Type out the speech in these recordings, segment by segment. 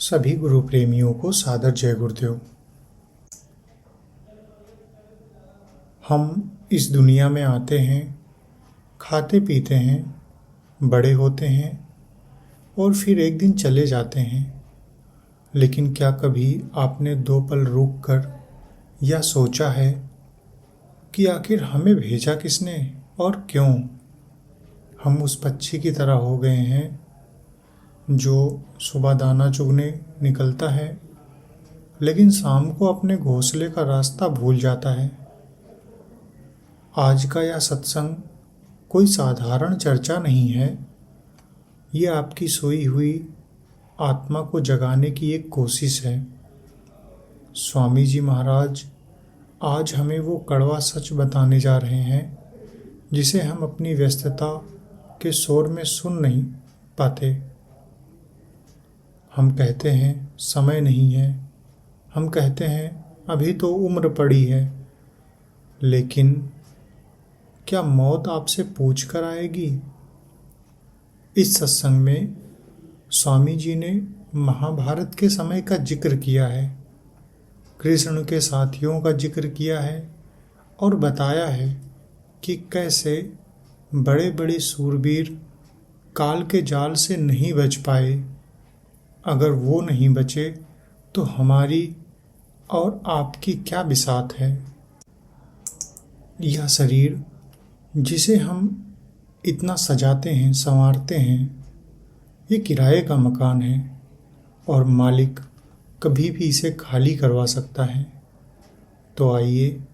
सभी गुरु प्रेमियों को सादर जय गुरुदेव। हम इस दुनिया में आते हैं, खाते पीते हैं, बड़े होते हैं और फिर एक दिन चले जाते हैं। लेकिन क्या कभी आपने 2 पल रुक कर यह सोचा है कि आखिर हमें भेजा किसने और क्यों? हम उस पक्षी की तरह हो गए हैं जो सुबह दाना चुगने निकलता है लेकिन शाम को अपने घोंसले का रास्ता भूल जाता है। आज का यह सत्संग कोई साधारण चर्चा नहीं है, ये आपकी सोई हुई आत्मा को जगाने की एक कोशिश है। स्वामी जी महाराज आज हमें वो कड़वा सच बताने जा रहे हैं जिसे हम अपनी व्यस्तता के शोर में सुन नहीं पाते। हम कहते हैं समय नहीं है, हम कहते हैं अभी तो उम्र पड़ी है, लेकिन क्या मौत आपसे पूछ कर आएगी? इस सत्संग में स्वामी जी ने महाभारत के समय का जिक्र किया है, कृष्ण के साथियों का जिक्र किया है और बताया है कि कैसे बड़े बड़े सूरवीर काल के जाल से नहीं बच पाए। अगर वो नहीं बचे तो हमारी और आपकी क्या बिसात है। यह शरीर जिसे हम इतना सजाते हैं, संवारते हैं, ये किराए का मकान है और मालिक कभी भी इसे खाली करवा सकता है। तो आइए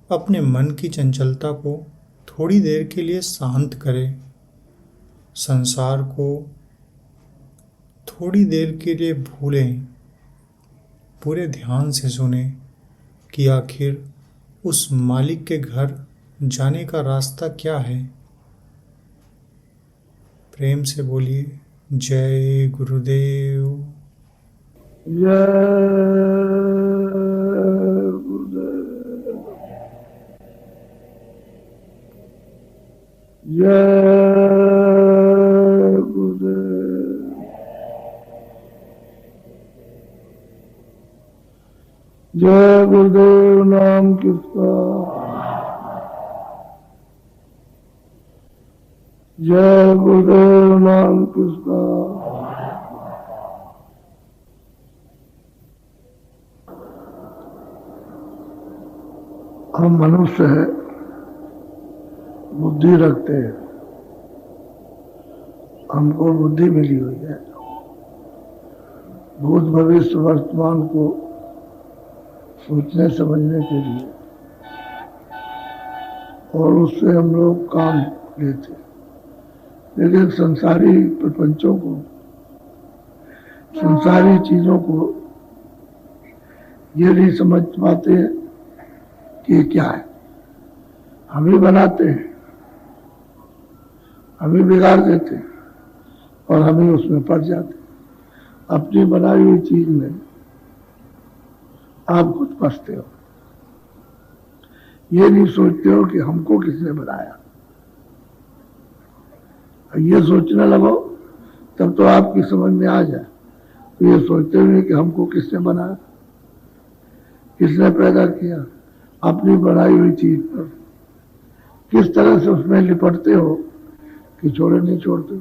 अपने मन की चंचलता को थोड़ी देर के लिए शांत करें, संसार को थोड़ी देर के लिए भूलें, पूरे ध्यान से सुने कि आखिर उस मालिक के घर जाने का रास्ता क्या है। प्रेम से बोलिए जय गुरुदेव। जय गुरुदेव। जय गुरुदेव। जय गुरुदेव नाम किसका? जय गुरुदेव नाम किसका? हम मनुष्य हैं, बुद्धि रखते हैं, हमको बुद्धि मिली हुई है भूत भविष्य वर्तमान को सोचने समझने के लिए, और उससे हम लोग काम लेते हैं। लेकिन संसारी प्रपंचों को, संसारी चीजों को ये नहीं समझ पाते कि क्या है। हम ही बनाते हैं, हम ही बिगाड़ देते हैं और हम ही उसमें पड़ जाते हैं। अपनी बनाई हुई चीज में आप खुद फंसते हो। ये नहीं सोचते हो कि हमको किसने बनाया। ये सोचने लगो तब तो आपकी समझ में आ जाए। तो ये सोचते हुए कि हमको किसने बनाया, किसने पैदा किया, अपनी बनाई हुई चीज पर किस तरह से उसमें लिपटते हो कि छोड़े नहीं छोड़ते।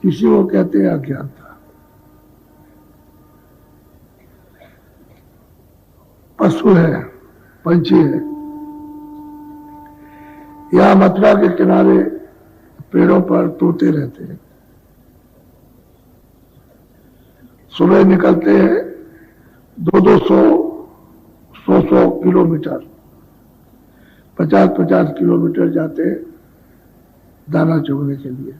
किसी को कहते हैं अज्ञानता। पशु है, पंछी है, या मथुरा के किनारे पेड़ों पर तोते रहते हैं। सुबह निकलते हैं 200 किलोमीटर, 50 किलोमीटर जाते हैं दाना चुगने के लिए।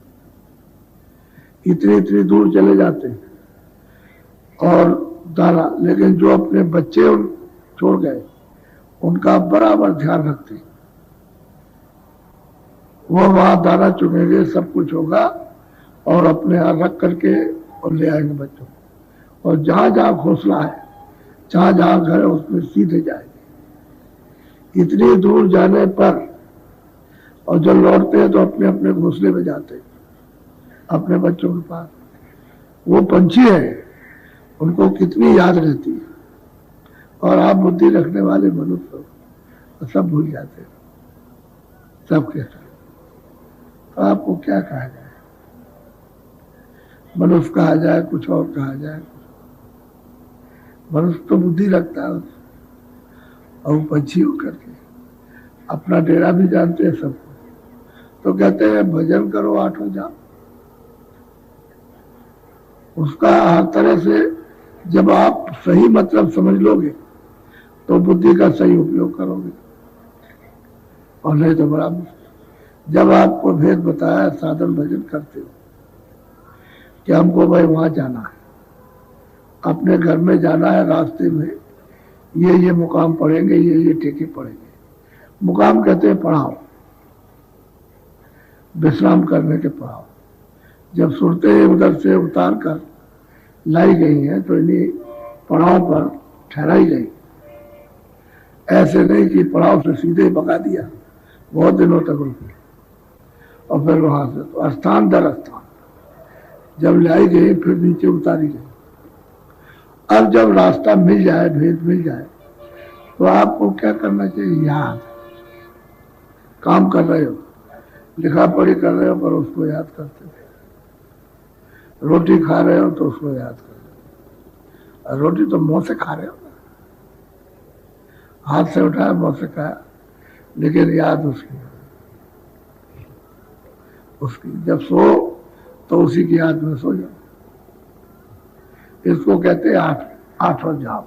इतनी दूर चले जाते हैं और दाना, लेकिन जो अपने बच्चे छोड़ गए उनका बराबर ध्यान रखते हैं। वो वहां दाना चुगेंगे, सब कुछ होगा और अपने यहाँ रख करके और ले आएंगे बच्चों को। और जहां जहां घोंसला है, जहां जहां घर है, उसमें सीधे जाएंगे। इतनी दूर जाने पर और जब लौटते हैं तो अपने अपने घोंसले में जाते हैं, अपने बच्चों के पास। वो पंछी है, उनको कितनी याद रहती है, और आप बुद्धि रखने वाले मनुष्य तो सब भूल जाते हैं, सबके सब। तो आपको क्या कहा जाए, मनुष्य कहा जाए, कुछ और कहा जाए। मनुष्य तो बुद्धि रखता है, और वो पंछी होकर के अपना डेरा भी जानते हैं सबको। तो कहते हैं भजन करो आठों जाम। उसका हर तरह से जब आप सही मतलब समझ लोगे तो बुद्धि का सही उपयोग करोगे, और नहीं तो बड़ा मुश्किल। जब आपको भेद बताया, साधन भजन करते हो कि हमको भाई वहां जाना है, अपने घर में जाना है, रास्ते में ये मुकाम पड़ेंगे, ये टेके पड़ेंगे। मुकाम कहते हैं पड़ाव, विश्राम करने के पड़ाव। जब सुरते उधर से उतार कर लाई गई हैं तो इन्हीं पड़ाव पर ठहराई गई। ऐसे नहीं कि पड़ाव से सीधे भगा दिया, बहुत दिनों तक रुकी और फिर वहां से तो स्थान दर स्थान जब लाई गई, फिर नीचे उतारी गई। अब जब रास्ता मिल जाए, भेद मिल जाए, तो आपको क्या करना चाहिए? याद। काम कर रहे हो, लिखा पढ़ी कर रहे हो, पर उसको याद करते थे। रोटी खा रहे हो तो उसको याद कर रहे हो। रोटी तो मुंह से खा रहे हो ना, हाथ से उठाया, मुंह से खाया, लेकिन याद उसकी जब सो तो उसी की याद में सो जाओ। इसको कहते हैं आठों जाम।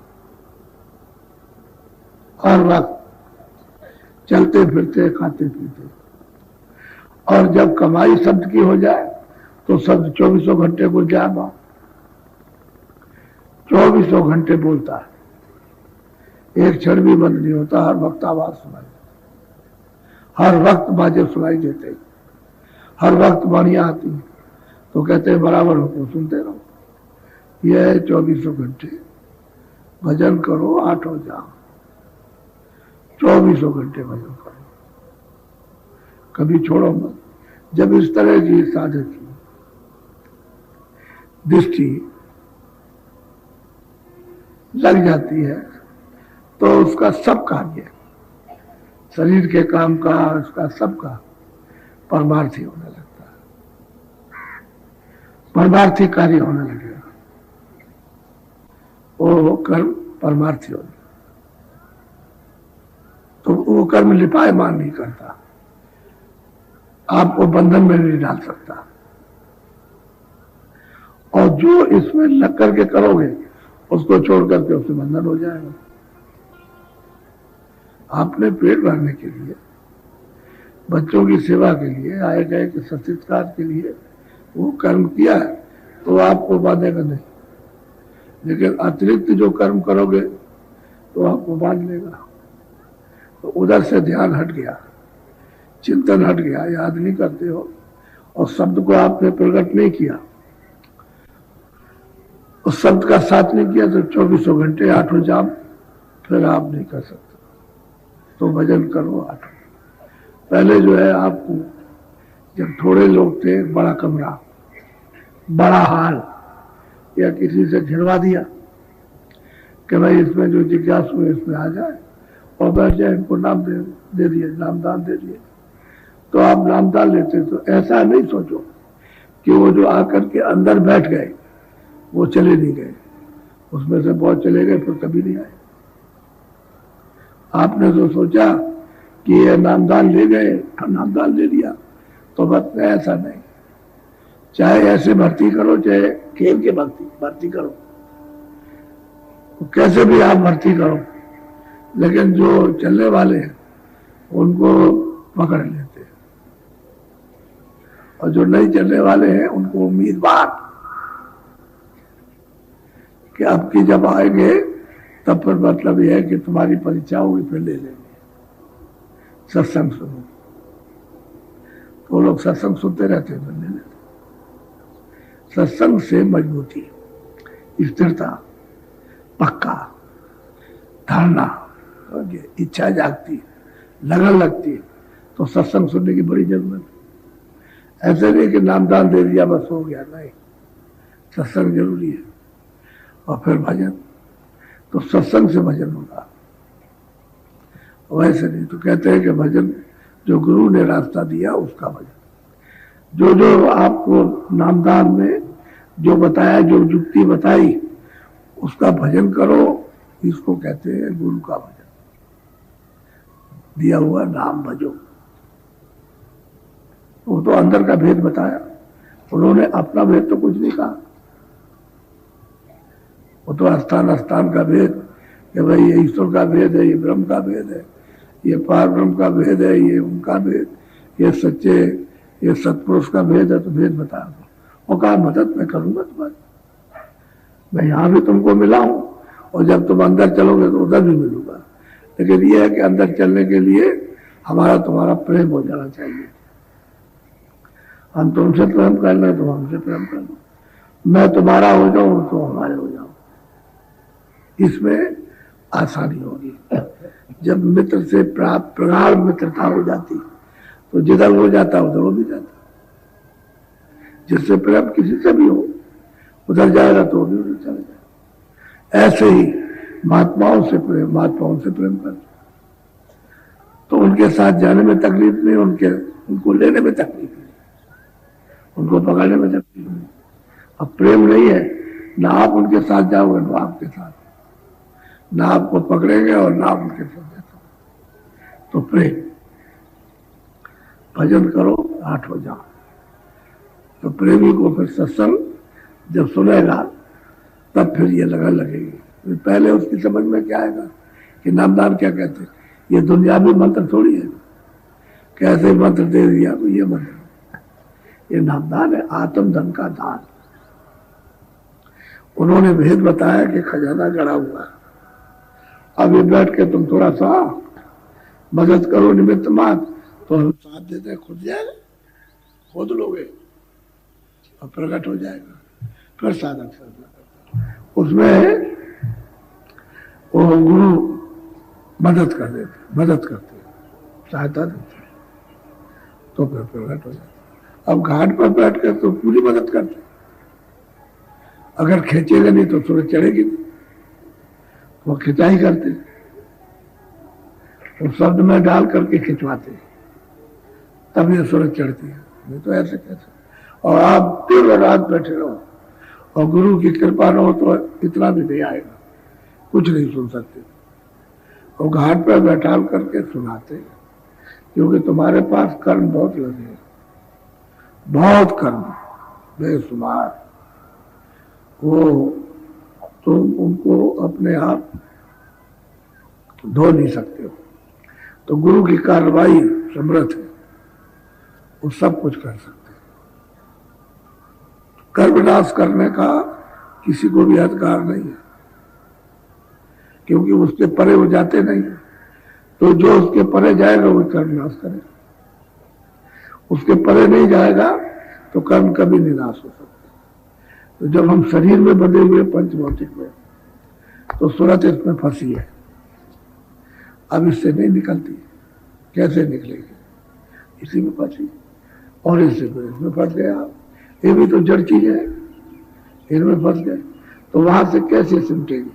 हर वक्त चलते फिरते, खाते पीते। और जब कमाई शब्द की हो जाए तो शब्द 24 घंटे को जाना, 24 घंटे बोलता है, एक क्षण भी बंद नहीं होता। हर वक्त आवाज सुनाई, हर वक्त बाजे सुनाई देते, हर वक्त वाणियां आती। तो कहते हैं बराबर होको सुनते रहो। यह 24 घंटे भजन करो, आठों जाम। 24 घंटे भजन करो, कभी छोड़ो मत। जब इस तरह की साधक की दृष्टि लग जाती है तो उसका सब कार्य, शरीर के काम का, उसका सबका परमार्थी होने लगता है, परमार्थी कार्य होने लगेगा। वो कर्म परमार्थी होने, तो वो कर्म लिपायमान नहीं करता, आपको बंधन में नहीं डाल सकता। और जो इसमें लग करके करोगे उसको छोड़ करके उससे बंधन हो जाएगा। आपने पेट भरने के लिए, बच्चों की सेवा के लिए, आए गए के सत्कार के लिए वो कर्म किया है, तो आपको बांधेगा नहीं। लेकिन अतिरिक्त जो कर्म करोगे तो आपको बांध लेगा। तो उधर से ध्यान हट गया, चिंतन हट गया, याद नहीं करते हो, और शब्द को आपने प्रकट नहीं किया, उस शब्द का साथ नहीं किया, तो 24 घंटे आठों जाम फिर आप नहीं कर सकते। तो भजन करो आठों। पहले जो है आपको, जब थोड़े लोग थे, बड़ा कमरा, बड़ा हाल, या किसी से घिरवा दिया कि भाई इसमें जो जिज्ञासु है इसमें आ जाए और बैठ जाए, इनको नाम दे दिए, नामदान दे दिए। तो आप नामदान लेते तो ऐसा नहीं सोचो कि वो जो आकर के अंदर बैठ गए वो चले नहीं गए, उसमें से बहुत चले गए फिर कभी नहीं आए। आपने तो सोचा कि ये नामदान ले गए, नामदान ले लिया, तो बस ऐसा नहीं। चाहे ऐसे भर्ती करो, चाहे खेल के भर्ती करो, तो कैसे भी आप भर्ती करो, लेकिन जो चलने वाले हैं उनको पकड़ लेते हैं, और जो नहीं चलने वाले हैं उनको उम्मीदवार कि अब की जब आएंगे तब फिर मतलब यह है कि तुम्हारी परीक्षा होगी, फिर ले लेंगे। सत्संग सुनो, तो लोग सत्संग सुनते रहते हैं, फिर ले लेते। सत्संग से मजबूती, स्थिरता, पक्का धारणा, इच्छा जागती, लगन लगती है, तो सत्संग सुनने की बड़ी जरूरत है। ऐसे नहीं कि नामदान दे दिया बस हो गया, नहीं। सत्संग जरूरी है, और फिर भजन। तो सत्संग से भजन होगा, वैसे नहीं। तो कहते हैं कि भजन जो गुरु ने रास्ता दिया उसका भजन। जो जो आपको नामदान में जो बताया, जो युक्ति बताई, उसका भजन करो, इसको कहते हैं गुरु का भजन। दिया हुआ नाम भजो। वो तो अंदर का भेद बताया, उन्होंने अपना भेद तो कुछ नहीं कहा। वो तो स्थान स्थान का भेद, कि भाई ये ईश्वर का भेद है, ये ब्रह्म का भेद है, ये पार ब्रह्म का भेद है, ये उनका भेद, ये सच्चे, ये सत्पुरुष का भेद है। तो भेद बता दो। वो कहा मदद मैं करूंगा तुम्हारी, मैं यहां भी तुमको मिला हूं, और जब तुम अंदर चलोगे तो उधर भी मिलूंगा। लेकिन यह है कि अंदर चलने के लिए हमारा तुम्हारा प्रेम हो जाना चाहिए। हम तुमसे प्रेम कर लें तो हमसे प्रेम कर लो, मैं तुम्हारा हो जाऊं तो हमारे हो जाओ, इसमें आसानी होगी। जब मित्र से प्राप्त प्रगाढ़ मित्रता हो जाती तो जिधर हो जाता उधर हो भी जाता। जिससे प्रेम किसी से भी हो, उधर जाएगा तो भी उधर चला जाएगा। ऐसे ही महात्माओं से प्रेम कर, तो उनके साथ जाने में तकलीफ नहीं, उनको लेने में तकलीफ नहीं, उनको पकड़ने में तकलीफ नहीं। अब प्रेम नहीं है, ना आप उनके साथ जाओगे ना आपके साथ, ना आपको पकड़ेंगे और ना आप उनके साथ जाओगे। तो प्रेम, भजन करो, आठ हो जाओ। तो प्रेमी को फिर सत्संग जब सुनेगा तब फिर ये लगन लगेगी। पहले उसकी समझ में क्या आएगा कि नामदान क्या कहते हैं, ये दुनियावी मंत्र थोड़ी है, कैसे मंत्र दे दिया तो ये मंत्र, ये नामदान है, आत्म धन का दान। उन्होंने भेद बताया कि खजाना गड़ा हुआ है, अभी बैठ के तुम थोड़ा सा मदद करो निमित्त मात्र, तो हम साथ देते खुद जाएगा, खोद लोगे और प्रकट हो जाएगा। फिर साधक साधना करता, उसमें वो गुरु मदद कर देते, मदद करते, सहायता देते, तो फिर प्रकट हो जाता। अब घाट पर बैठ कर तो पूरी मदद करते, अगर खींचेगा नहीं तो सूरज चढ़ेगी नहीं, वो खिंचाई करते, वो शब्द में डाल करके खिंचवाते, तब ये सूरज चढ़ती है, नहीं तो ऐसे कैसे। और आप दिन रात बैठे रहो और गुरु की कृपा न हो तो इतना भी नहीं आएगा, कुछ नहीं सुन सकते। और घाट पर बैठा करके सुनाते, क्योंकि तुम्हारे पास कर्म बहुत लगे हैं, बहुत कर्म बेशुमार, वो तुम उनको अपने आप धो नहीं सकते हो। तो गुरु की कार्रवाई समर्थ है, वो सब कुछ कर सकते। कर्मनाश करने का किसी को भी अधिकार नहीं है, क्योंकि उसके परे वो जाते नहीं। तो जो उसके परे जाएगा वो कर्मनाश करे, उसके परे नहीं जाएगा तो कर्म कभी नहीं नाश हो सकता। तो जब हम शरीर में बंधे हुए पंचभौतिक में, तो सूरत इसमें फंसी है, अब इससे नहीं निकलती। कैसे निकलेगी? इसी में फंसी, और इससे फिर इसमें फंस गया। ये भी तो जड़ चीज है, इनमें फंस गए तो वहां से कैसे सिमटेगी?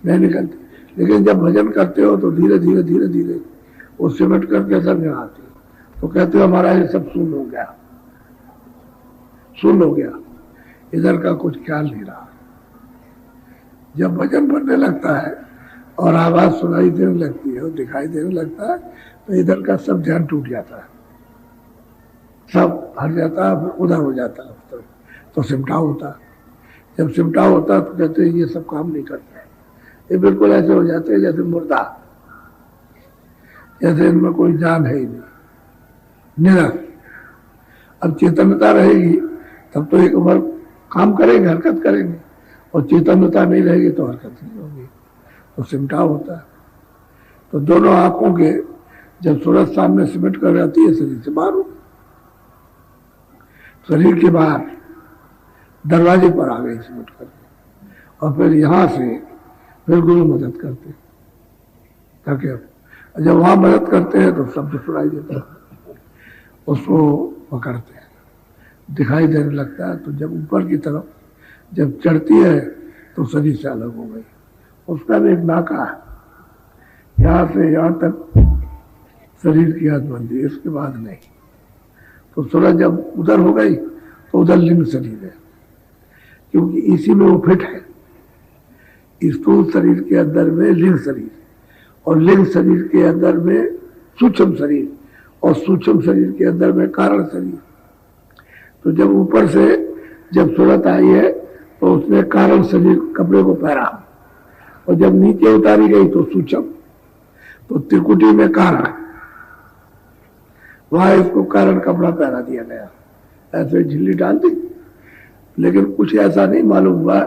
नहीं निकलती। लेकिन जब भजन करते हो तो धीरे धीरे धीरे धीरे वो सिमट करके समझ आती है। तो कहते हो हमारा ये सब शून्य हो गया, शून्य हो गया, इधर का कुछ ख्याल नहीं रहा। जब भजन बनने लगता है और आवाज सुनाई देने लगती है और दिखाई देने लगता है, तो इधर का सब ध्यान टूट जाता है, सब हट जाता है, फिर उधर हो जाता है, तो सिमटाव होता है। जब सिमटाव होता है तो कहते हैं ये सब काम नहीं करते, ये बिल्कुल ऐसे हो जाते हैं जैसे मुर्दा, जैसे इनमें कोई जान है ही नहीं, निरस। अब चेतनता रहेगी तब तो एक उम्र काम करेंगे, हरकत करेंगे, और चेतनता नहीं रहेगी तो हरकत नहीं होगी, तो सिमटाव होता है। तो दोनों आंखों के जब सूरज सामने सिमट कर रहती है, शरीर से बाहर हो, शरीर के बाहर दरवाजे पर आ गई सिमट करके, और फिर यहां से फिर गुरु मदद करते, ताकि जब वहां मदद करते हैं तो शब्द सुनाई देता है, उसको पकड़ते हैं, दिखाई देने लगता है। तो जब ऊपर की तरफ जब चढ़ती है तो शरीर से अलग हो गई। उसका भी एक नाका है, यहाँ से यहाँ तक शरीर की हद बनती है, इसके बाद नहीं। तो सूरज जब उधर हो गई तो उधर लिंग शरीर है, क्योंकि इसी में वो फिट है। स्थूल शरीर के अंदर में लिंग शरीर, और लिंग शरीर के अंदर में सूक्ष्म शरीर, और सूक्ष्म शरीर के अंदर में कारण शरीर। तो जब ऊपर से जब सूरत आई है तो उसने कारण शरीर कपड़े को पहना, और जब नीचे उतारी गई तो सूक्ष्म, तो त्रिकुटी में कारण, वहां इसको कारण कपड़ा पहना दिया गया, ऐसे झिल्ली डाल दी। लेकिन कुछ ऐसा नहीं मालूम हुआ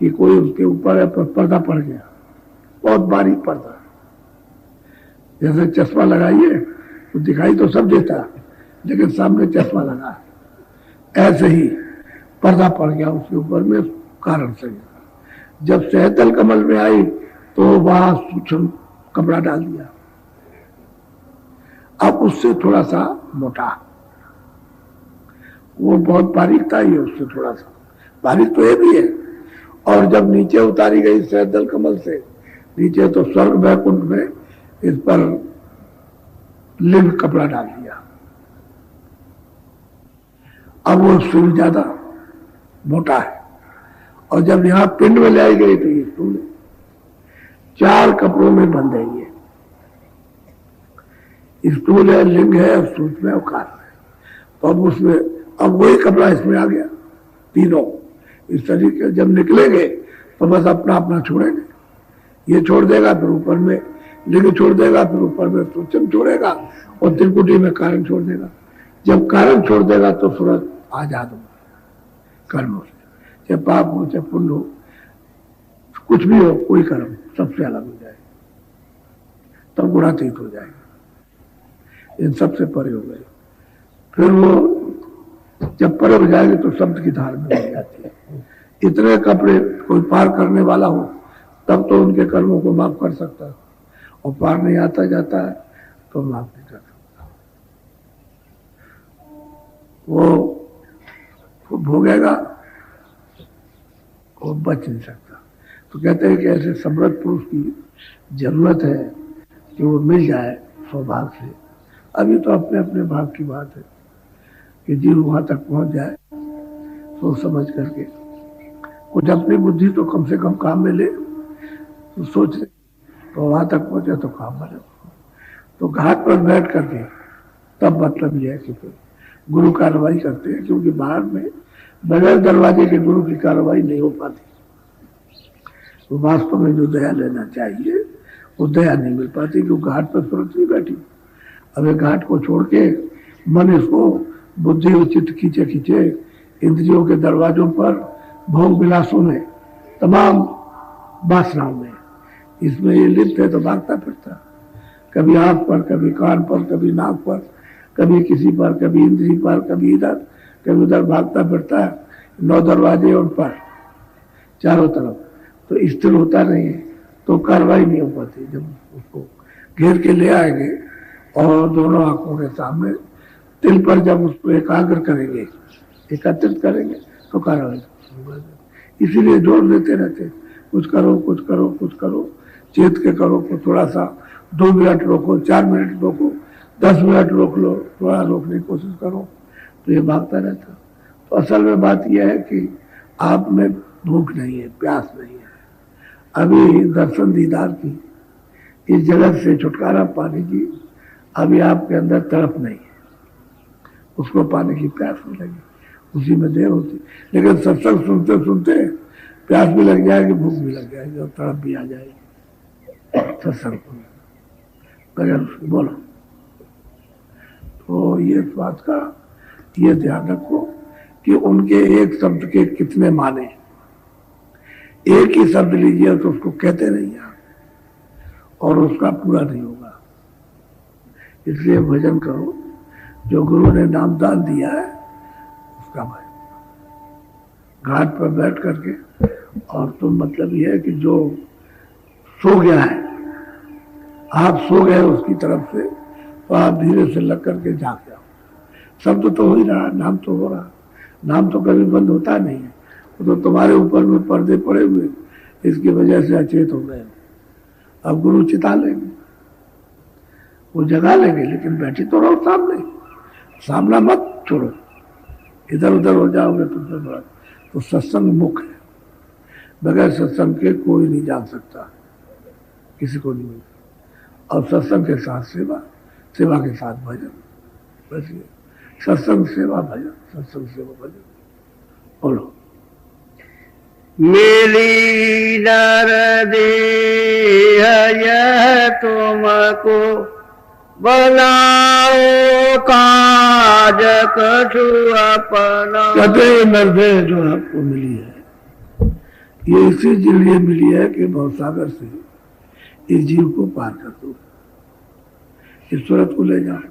कि कोई उसके ऊपर पर्दा पड़ गया, बहुत बारीक पर्दा, जैसे चश्मा लगाइए तो दिखाई तो सब देता, लेकिन सामने चश्मा लगा, ऐसे ही पर्दा पड़ गया उसके ऊपर में कारण से। जब सहतल कमल में आई तो वहां सूक्ष्म कपड़ा डाल दिया, अब उससे थोड़ा सा मोटा, वो बहुत बारीक था, ये उससे थोड़ा सा बारीक तो ये भी है। और जब नीचे उतारी गई सहतल कमल से नीचे, तो स्वर्ग वैकुंठ में इस पर लिंग कपड़ा डाल दिया, अब वो उससे भी ज्यादा मोटा है। और जब यहां पिंड में लाई गई तो ये स्थूल 4 कपड़ों में बंध है। ये स्थूल है, लिंग है, और सूक्ष्म है, और कारण है। तो अब उसमें अब वही कपड़ा इसमें आ गया, तीनों इस शरीर के जब निकलेंगे तो बस अपना अपना छोड़ेंगे। ये छोड़ देगा, फिर ऊपर में लिंग छोड़ देगा, फिर ऊपर में सूक्ष्म छोड़ेगा, और त्रिकुटी में कारण छोड़ देगा। जब कारण छोड़ देगा तो सूरत आजाद हो कर्मों से, चाहे पाप हो चाहे पुण्य हो, कुछ भी हो, कोई कर्म सबसे अलग हो जाए, तब गुणातीत हो जाएगा, इन सबसे परे हो गए। फिर वो जब परे हो जाएंगे तो शब्द की धार में हो जाती है। इतने कपड़े कोई पार करने वाला हो तब तो उनके कर्मों को माफ कर सकता है, और पार नहीं आता जाता है तो माफ नहीं कर सकता। वो भोगेगा, वो बच नहीं सकता। तो कहते हैं कि ऐसे समृद्ध पुरुष की जरूरत है कि वो मिल जाए सौभाग्य से। अभी तो अपने अपने भाग की बात है कि जीव वहां तक पहुंच जाए सोच समझ करके, कुछ अपनी बुद्धि तो कम से कम काम में ले, तो सोच ले, तो वहां तक पहुंचे तो काम बने। तो घाट पर बैठ करके तब मतलब यह है कि फिर गुरु कार्रवाई करते हैं, क्योंकि बाहर में बगैर दरवाजे के गुरु की कार्रवाई नहीं हो पाती। तो वास्तव में जो दया लेना चाहिए वो दया नहीं मिल पाती, क्योंकि घाट पर सुरत नहीं बैठी। अब एक घाट को छोड़ के मन इसको बुद्धि उचित खींचे खींचे इंद्रियों के दरवाजों पर, भोग विलासों में, तमाम वासनाओं में, इसमें ये लिप्त है तो भागता फिरता, कभी आंख पर, कभी कान पर, कभी नाक पर, कभी किसी पर, कभी इंद्री पर, कभी इधर कभी उधर भागता फिरता है। 9 दरवाजे उन पर चारों तरफ, तो स्थिर होता नहीं है, तो कार्रवाई नहीं हो पाती। जब उसको घेर के ले आएंगे और दोनों आंखों के सामने तिल पर जब उसको एकाग्र करेंगे, एकत्रित करेंगे, तो कार्रवाई। इसीलिए जोर देते रहते, कुछ करो कुछ करो कुछ करो, चेत के करो, कुछ थोड़ा सा 2 मिनट रोको, 4 मिनट रोको, 10 मिनट रोक लो, थोड़ा रोकने की कोशिश करो, तो ये भागता रहता। तो असल में बात यह है कि आप में भूख नहीं है, प्यास नहीं है, अभी दर्शन दीदार की, इस जगत से छुटकारा पाने की अभी आपके अंदर तड़प नहीं है, उसको पाने की प्यास नहीं लगी, उसी में देर होती। लेकिन सत्संग सुनते सुनते प्यास भी लग जाएगी, भूख भी लग जाएगी, और तड़प भी आ जाएगी सत्संग बगैर बोलो। तो ये इस बात का ये ध्यान रखो कि उनके एक शब्द के कितने माने। एक ही शब्द लीजिए तो उसको कहते नहीं आप, और उसका पूरा नहीं होगा। इसलिए भजन करो, जो गुरु ने नामदान दिया है उसका भजन। घाट पर बैठ करके, और तो मतलब यह है कि जो सो गया है, आप सो गए उसकी तरफ से, तो आप धीरे से लग करके जाग जाओ। शब्द तो हो ही रहा, नाम तो हो रहा, नाम तो कभी बंद होता नहीं है, तो तुम्हारे ऊपर में पर्दे पड़े हुए, इसकी वजह से अचेत हो गए। अब गुरु चिता लेंगे, वो जगा लेंगे, लेकिन बैठी तो रहो सामने, सामना मत छोड़ो, इधर उधर हो जाओगे तो फिर बड़ा। तो सत्संग मुख है, बगैर सत्संग के कोई नहीं जान सकता, किसी को नहीं मिलता। और सत्संग के साथ सेवा, सेवा के साथ भजन, बस ये सत्संग सेवा भजन, सत्संग सेवा भजन। बोलो। मिली नर देह यह तुमको, बनाओ काज कछु अपना। कहते हैं नरदेह जो आपको मिली है, ये इसी लिए मिली है कि भवसागर से इस जीव को पार कर दो, ईश्वरत को ले जाओ।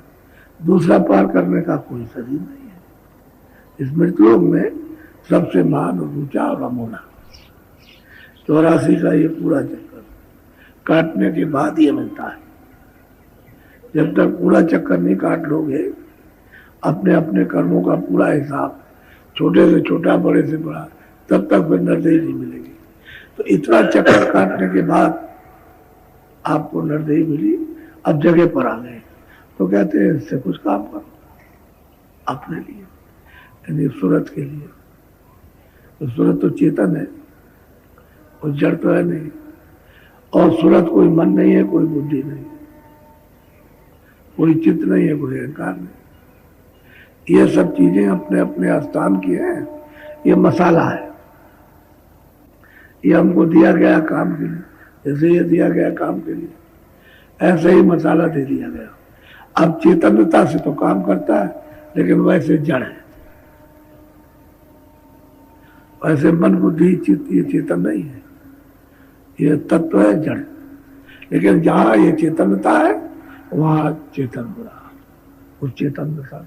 दूसरा पार करने का कोई शरीर नहीं है। इस मृतलोक में सबसे महान और ऊंचा और अमोना 84 का ये पूरा चक्कर काटने के बाद ये मिलता है। जब तक पूरा चक्कर नहीं काट लोगे, अपने अपने कर्मों का पूरा हिसाब, छोटे से छोटा बड़े से बड़ा, तब तक फिर नरदेही नहीं मिलेगी। तो इतना चक्कर काटने के बाद आपको नरदेही मिली, अब जगह पर आ गए, तो कहते हैं इससे कुछ काम करो अपने लिए, यानी सूरत के लिए। तो सूरत तो चेतन है, और जड़ तो है नहीं, और सूरत कोई मन नहीं है, कोई बुद्धि नहीं, कोई चित्त नहीं है, कोई अहंकार नहीं। ये सब चीजें अपने अपने स्थान की हैं। ये मसाला है, ये हमको दिया गया काम के लिए, जैसे ये दिया गया काम के लिए, ऐसे ही मसाला दे दिया गया। अब चेतनता से तो काम करता है, लेकिन वैसे जड़ है, वैसे मन बुद्धि चित्त ये चेतन नहीं है, ये तत्व है जड़। लेकिन जहां ये चेतनता है वहां चेतन बुरा, उस चेतन के साथ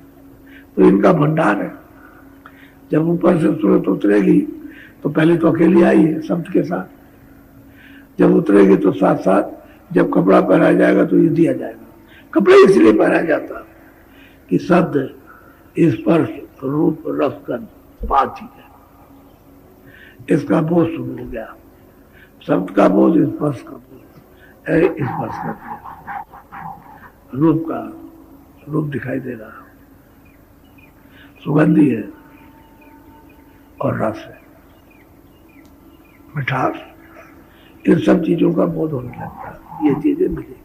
तो इनका भंडार है। जब ऊपर से सूरत उतरेगी तो पहले तो अकेली आई है शब्द के साथ, जब उतरेगी तो साथ साथ जब कपड़ा पहनाया जाएगा तो ये दिया जाएगा। कपड़े इसलिए पहनाया जाता कि शब्द, स्पर्श, रूप, रस, गंध 5 चीजें, इसका बोझ शुरू हो गया। शब्द का बोझ, स्पर्श का बोझ, स्पर्श कर दिया, रूप का रूप दिखाई दे रहा, सुगंधी है और रस है, मिठास, इन सब चीजों का बोध होने लगता है। ये चीजें मिली।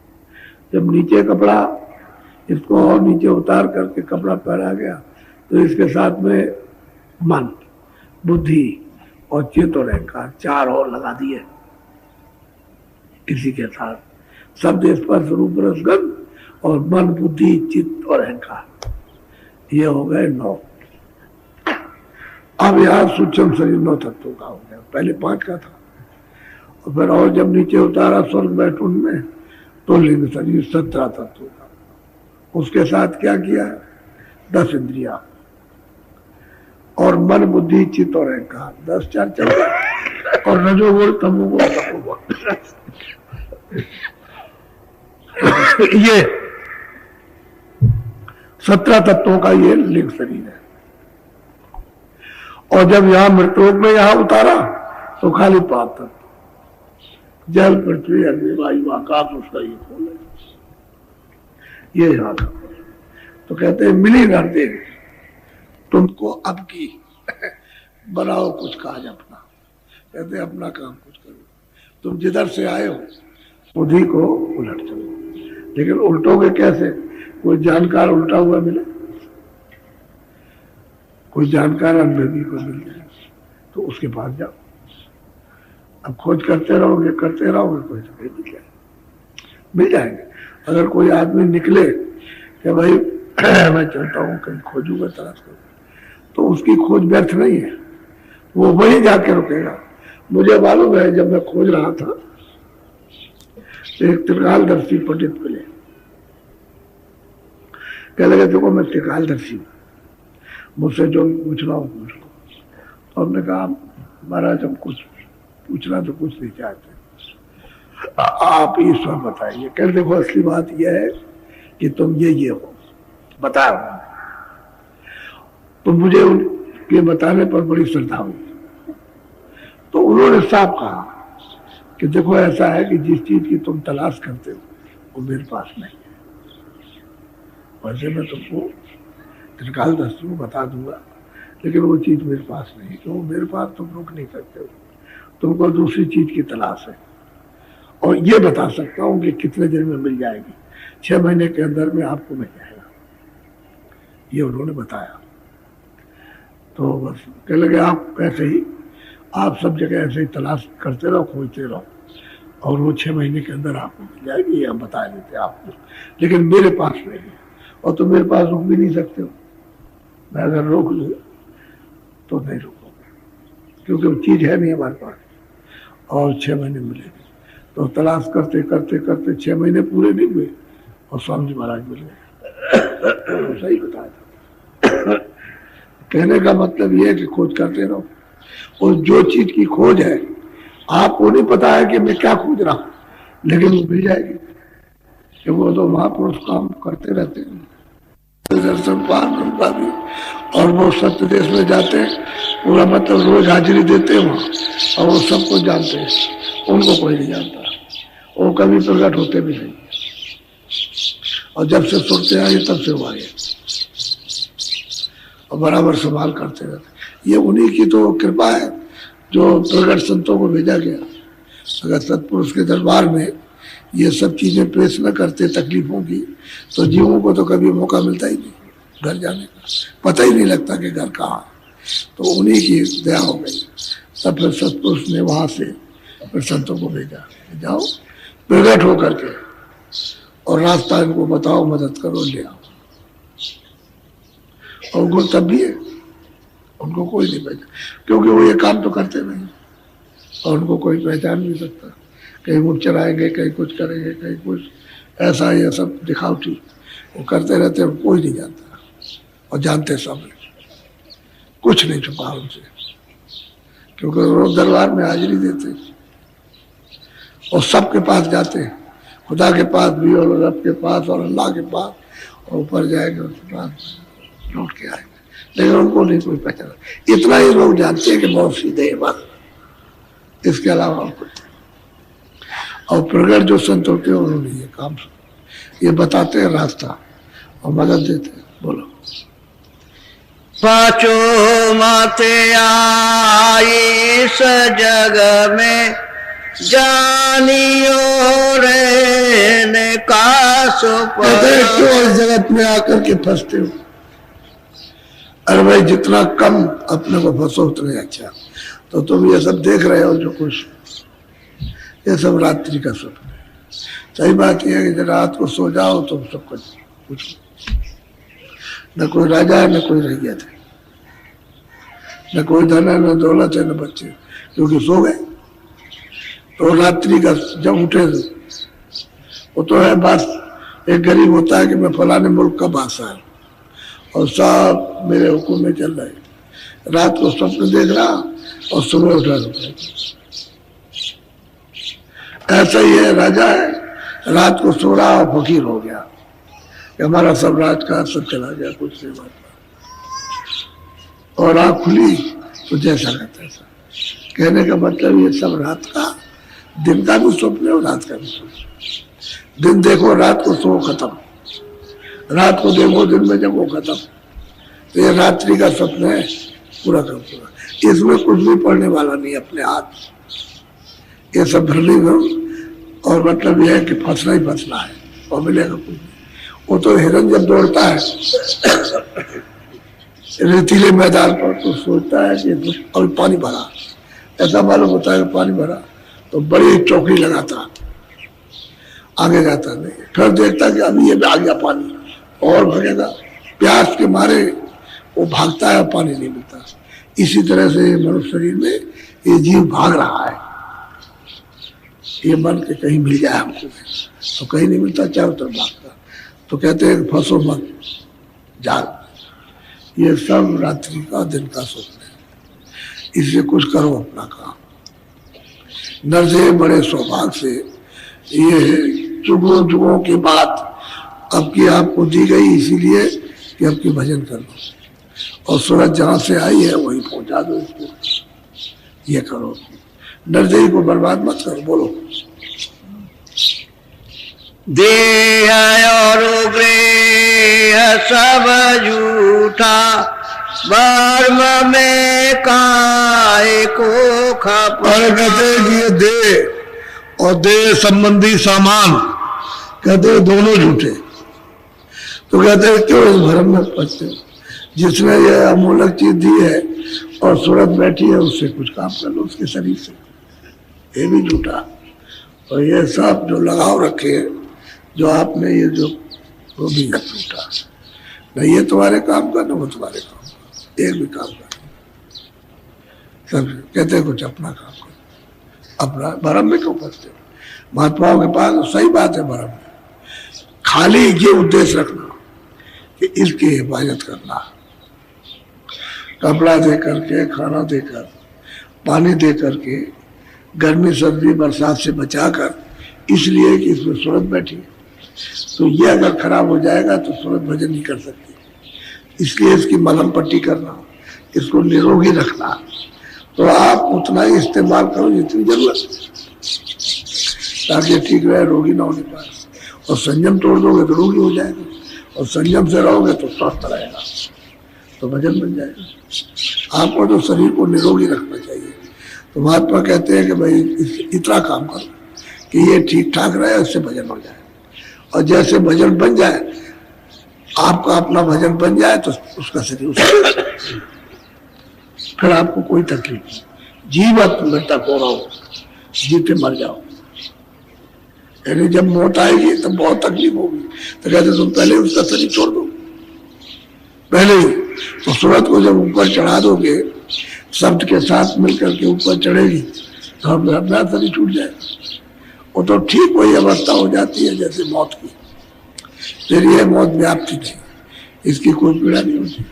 जब नीचे कपड़ा, इसको और नीचे उतार करके कपड़ा पहना गया, तो इसके साथ में मन, बुद्धि और चित्त और अहंकार 4 और लगा दिए। इसी के साथ शब्द, स्पर्श, रूप, रस, गंध और मन, बुद्धि, चित्त और अहंकार, ये हो गए 9। अब यहाँ सूक्ष्म शरीर 9 तत्वों का हो गया, पहले 5 का था। और फिर और जब नीचे उतारा स्वर्ग बैठुन में, तो लिंग शरीर 17 तत्वों का। उसके साथ क्या किया? 10 इंद्रिया और मन, बुद्धि, चित्त और अहंकार, 10 4 14, और रजोगुण, तमोगुण, तपोगुण, ये 17 तत्वों का ये लिंग शरीर है। और जब यहां मृतलोक में यहां उतारा तो खाली 5 तत्व, जल, पृथ्वी, अग्नि, वायु, आकाश, उसका ये खोल है, ये यहां का। तो कहते हैं मिली नरदेह तुमको अब की, बनाओ कुछ काज अपना। कहते हैं अपना काम कुछ करो, तुम जिधर से आए हो उन्हीं को उलट चलो। लेकिन उल्टोगे कैसे? कोई जानकार उल्टा हुआ मिले, कोई जानकार अनुभवी को मिल जाए तो उसके पास जाओ। अब खोज करते रहोगे कोई तो मिल जाएंगे। अगर कोई आदमी निकले कि भाई मैं चलता हूँ कहीं खोजूंगा, तलाश करूंगा, तो उसकी खोज व्यर्थ नहीं है, वो वहीं जाके रुकेगा। मुझे मालूम है, जब मैं खोज रहा था एक त्रिकालदर्शी पंडित मिले, कह लगे देखो मैं त्रिकालदर्शी हूँ, मुझसे जो पूछना हो पूछ लो। तो हमने कहा महाराज हम कुछ पूछना तो कुछ नहीं चाहते, आप ईश्वर बताइए। कह देखो असली बात यह है कि तुम ये हो, बताओ। तो मुझे उनके बताने पर बड़ी श्रद्धा हुई। तो उन्होंने साफ कहा कि देखो ऐसा है कि जिस चीज की तुम तलाश करते हो वो मेरे पास नहीं है। वैसे मैं तुमको त्रिकाल दर्शी को बता दूंगा, लेकिन वो चीज मेरे पास नहीं है, क्यों मेरे पास तुम रुक नहीं सकते हो, तुमको दूसरी चीज की तलाश है। और ये बता सकता हूँ कि कितने दिन में मिल जाएगी, 6 महीने के अंदर में आपको मिल जाएगा, ये उन्होंने बताया। तो बस कह लगे आप ऐसे ही, आप सब जगह ऐसे ही तलाश करते रहो, खोजते रहो, और वो 6 महीने के अंदर आपको मिल जाएगी, ये हम बता देते आपको, लेकिन मेरे पास नहीं है। और तुम मेरे पास रुक भी नहीं सकते हो, मैं अगर रोक लूँ तो नहीं रुकोगे, क्योंकि वो चीज है नहीं हमारे पास, और 6 महीने मिलेगी। तो तलाश करते करते करते 6 महीने पूरे नहीं हुए और स्वामी जी महाराज मिल गए। सही बताया था। कहने का मतलब ये है कि खोज करते रहो, और जो चीज की खोज है आपको नहीं पता है कि मैं क्या खोज रहा हूं, लेकिन वो मिल जाएगी, कि वो तो महापुरुष काम करते रहते हैं, दर्शन पान उनका भी, और वो सत्य देश में जाते हैं, पूरा मतलब रोज हाजिरी देते हैं वहाँ, और वो सबको जानते हैं, उनको कोई नहीं जानता, वो कभी प्रकट होते भी नहीं, और जब से सुनते आए तब से वो आए, और बराबर संभाल करते रहते। ये उन्हीं की तो कृपा है जो प्रकट संतों को भेजा गया। अगर सत्पुरुष के दरबार में ये सब चीजें पेश न करते तकलीफों की, तो जीवों को तो कभी मौका मिलता ही नहीं घर जाने का, पता ही नहीं लगता कि घर कहाँ है। तो उन्हीं की दया हो गई, तब फिर सत्पुरुष ने वहां से फिर संतों को भेजा, जाओ प्रकट हो करके और रास्ता इनको बताओ, मदद करो, ले आओ। और गुण तब भी है, उनको कोई नहीं पहचान, क्योंकि वो ये काम तो करते नहीं, और उनको कोई पहचान नहीं सकता। कहीं मुख चलाएंगे, कहीं कुछ करेंगे, कहीं कुछ ऐसा, ये सब दिखावटी वो करते रहते हैं, कोई नहीं जानता, और जानते सब, कुछ नहीं छुपा उनसे, क्योंकि वो दरबार में हाजिरी देते और सबके पास जाते हैं, खुदा के पास भी और रब के पास और अल्लाह के पास, और ऊपर जाएंगे उसके पास लौट के आएंगे, लेकिन उनको नहीं कोई पहचान। इतना ही लोग जानते हैं कि बहुत सीधे हैं बस, इसके अलावा कुछ। और प्रगट जो संत होते हैं उन्होंने ये काम, ये बताते हैं रास्ता और मदद देते हैं। बोलो। पांचो माते आई इस जग में, जानियो रे ने का क्यों इस जगत में आकर के फंसते हो? अरे भाई जितना कम अपने को फंसो उतने अच्छा। तो तुम ये सब देख रहे हो जो कुछ, ये सब रात्रि का स्वप्न है। सही बात यह है कि जब रात को सो जाओ तो सब कुछ, न कोई राजा है, न कोई रैयत है, न कोई धन है, न दौलत है, न बच्चे, क्योंकि सो गए। तो रात्रि का जब उठे वो तो है बात, एक गरीब होता है कि मैं फलाने मुल्क का बादशाह हूं और सब मेरे हुक्म में चल रहे, रात को स्वप्न देख रहा और सुबह उठा रहा। ऐसा ही है, राजा है, रात को सो रहा और फकीर हो गया कि हमारा सब रात का सब चला गया, कुछ नहीं बात। और आँख खुली तो जैसा का तैसा। कहने का मतलब ये सब रात का, दिन का भी स्वप्न है और रात का भी स्वप्न। दिन देखो रात को सो खत्म, रात को देखो दिन में जब वो खत्म, तो ये रात्रि का स्वप्न है पूरा का पूरा। इसमें कुछ भी पढ़ने वाला नहीं, अपने हाथ ये सब भरने में। और मतलब यह है कि फंसना ही फंसना है और मिलेगा कुछ नहीं। वो तो हिरन जब दौड़ता है रेतीले मैदान पर तो सोचता है कि अभी पानी भरा, ऐसा मालूम होता है कि पानी भरा, तो बड़ी चौकड़ी लगाता, आगे जाता नहीं, फिर देखता कि अभी ये आ गया पानी, और भगेगा। प्यास के मारे वो भागता है, पानी नहीं मिलता। इसी तरह से मनुष्य शरीर में ये जीव भाग रहा है, ये मन के कहीं मिल जाए हमको, तो कहीं नहीं मिलता, चारों तरफ भागता। तो कहते हैं फंसो मत जाल, ये सब रात्रि का दिन का स्वप्न है। इससे कुछ करो अपना काम। नरसे बड़े सौभाग्य से ये जुगों जुगों की बात अब की आपको दी गई, इसीलिए कि अब की भजन कर लो, और सूरज जहां से आई है वही पहुंचा दो इसको, ये करो। नरदेही को बर्बाद मत करो। बोलो। देह और गृह सब झूठा, वर्म में काय को खप। और कहते हैं कि ये देह और देह संबंधी सामान, कहते हैं दोनों झूठे। तो कहते हैं क्यों इस भ्रम में फंसते हो? जिसने ये अमूलक चीज दी है और सूरत बैठी है, उससे कुछ काम कर लो उसके शरीर से, ये भी झूठा। और ये सब जो लगाव रखे हैं, जो आपने ये जो, वो भी झूठा। नहीं ये तुम्हारे काम का, ना वो तुम्हारे काम का, एक भी काम कर। सब कहते हैं कुछ अपना काम करो, अपना। भ्रम में क्यों फंसते हो? महात्माओं के पास तो सही बात है भ्रम में, खाली ये उद्देश्य रखना कि इसकी हिफाजत करना, कपड़ा दे करके, खाना देकर, पानी दे करके, गर्मी सर्दी बरसात से बचाकर, इसलिए कि इसमें सूरत बैठी है। तो ये अगर खराब हो जाएगा तो सूरत भजन नहीं कर सकती। इसलिए इसकी मलहम पट्टी करना, इसको निरोगी रखना। तो आप उतना ही इस्तेमाल करो जितनी जरूरत है, ताकि ठीक रहे, रोगी ना होने पाए। और संयम तोड़ दोगे तो रोगी हो जाएगा, और संयम से रहोगे तो स्वस्थ रहेगा, तो भजन बन जाएगा। आपको तो शरीर को निरोगी रखना चाहिए। तो महात्मा कहते हैं कि भाई इतना काम करो कि ये ठीक ठाक रहे, उससे भजन हो जाए। और जैसे भजन बन जाए, आपका अपना भजन बन जाए, तो उसका शरीर उसका, फिर आपको कोई तकलीफ नहीं। जीवत मृतक हो रहा हो, जीते मर जाओ। यानी जब मौत आएगी तब बहुत तकलीफ होगी। तो कहते तुम पहले उसका शरीर छोड़ दो, पहले ही। तो सूरत को जब ऊपर चढ़ा दोगे, शब्द के साथ मिलकर के ऊपर चढ़ेगी, तो हम अपना शरीर छूट जाएगा। वो तो ठीक वही अवस्था हो जाती है जैसे मौत की। फिर ये मौत व्याप्ति थी, इसकी कोई पीड़ा नहीं होती,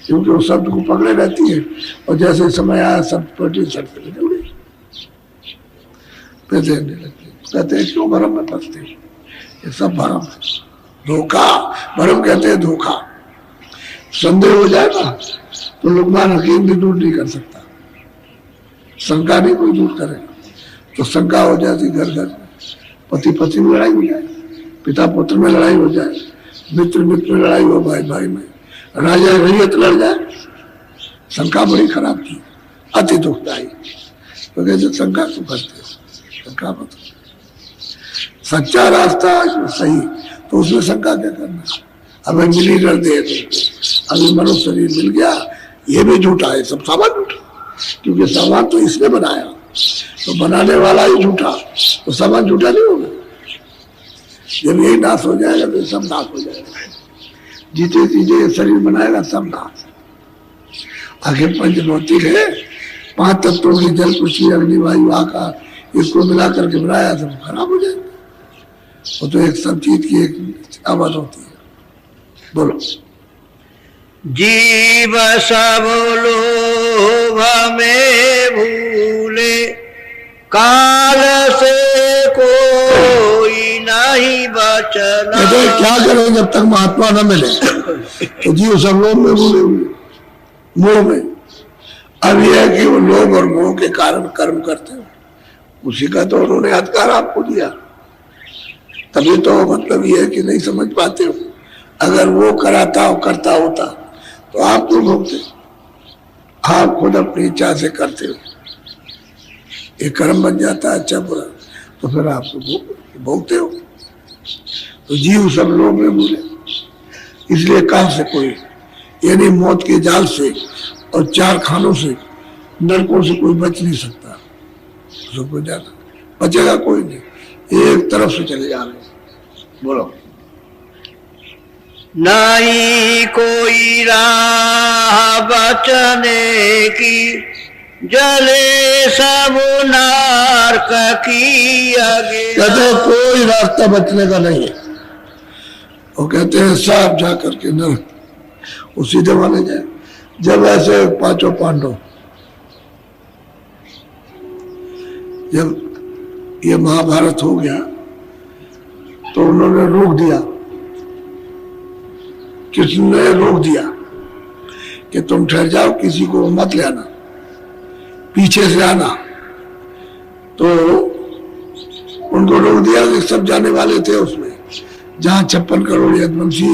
क्योंकि वो शब्द को पकड़े रहती है। और जैसे समय आया शब्द पलटी, शब्द निकल गई, फिर देने लगती। कहते हैं क्यों भ्रम में फंसते हो? ये सब भ्रम है, धोखा। भ्रम कहते हैं धोखा। संदेह हो जाएगा तो लुकमान हकीम भी दूर नहीं कर सकता, शंका नहीं कोई दूर करेगा। तो शंका हो जाती घर घर में, पति पति में लड़ाई हो जाए, पिता पुत्र में लड़ाई हो जाए, मित्र मित्र में लड़ाई हो, भाई भाई में, राजा रैयत लड़ जाए। शंका बड़ी खराब थी, अति दुखदायी। तो कहते शंका क्यों करते हो? शंका मत। सच्चा रास्ता सही, तो उसमें शंका क्या करना? अबे मिली डर दे तुमको, अभी मनुष्य शरीर मिल गया, ये भी झूठा है, सब सामान झूठा, क्योंकि सामान तो इसने बनाया, तो बनाने वाला ही झूठा, तो सामान झूठा नहीं होगा। जब यही नाश हो जाएगा तो सब नाश हो जाएगा। जीते चीजें शरीर बनाएगा सब नाश। आखिर पंच भौतिक है, 5 तत्वों की जल पृथ्वी अग्नि वायु आकाश, इसको मिला करके बनाया, सब खराब हो जाएगा। वो तो एक सब चीज की एक आवाज होती है। बोलो। जीव सब लोभ में भूले, काल से कोई नहीं बचना। क्या करें जब तक महात्मा न मिले? तो जीव सब लोभ में भूले हुए, मोह में। अब यह है कि वो लोभ और मोह के कारण कर्म करते हो, उसी का तो उन्होंने अधिकार आपको दिया। तभी तो मतलब ये है कि नहीं समझ पाते हो। अगर वो कराता हो, करता होता तो आप क्यों भोगते? आप खुद अपनी इच्छा से करते हो, एक कर्म बन जाता है अच्छा बुरा, तो फिर आप तो भोगते हो। तो जीव सब लोग में भूले, इसलिए कहां से कोई, यानी मौत के जाल से और 4 खानों से, नरकों से कोई बच नहीं सकता। सबको जाना बचेगा कोई नहीं, एक तरफ से चले जा रहे हैं। बोलो। नहीं कोई राह बचने की, जले सब नरक की आगे। कहते हैं कोई रास्ता बचने का नहीं है। वो कहते हैं साफ जा करके नरक, वो सीधे माने जाए। जब ऐसे 5 पांडव, जब ये महाभारत हो गया तो उन्होंने रोक दिया, कृष्ण ने रोक दिया कि तुम ठहर जाओ, किसी को मत ले आना, पीछे से आना, तो उनको रोक दिया कि सब जाने वाले थे उसमें, जहां 56 करोड़ यदुवंशी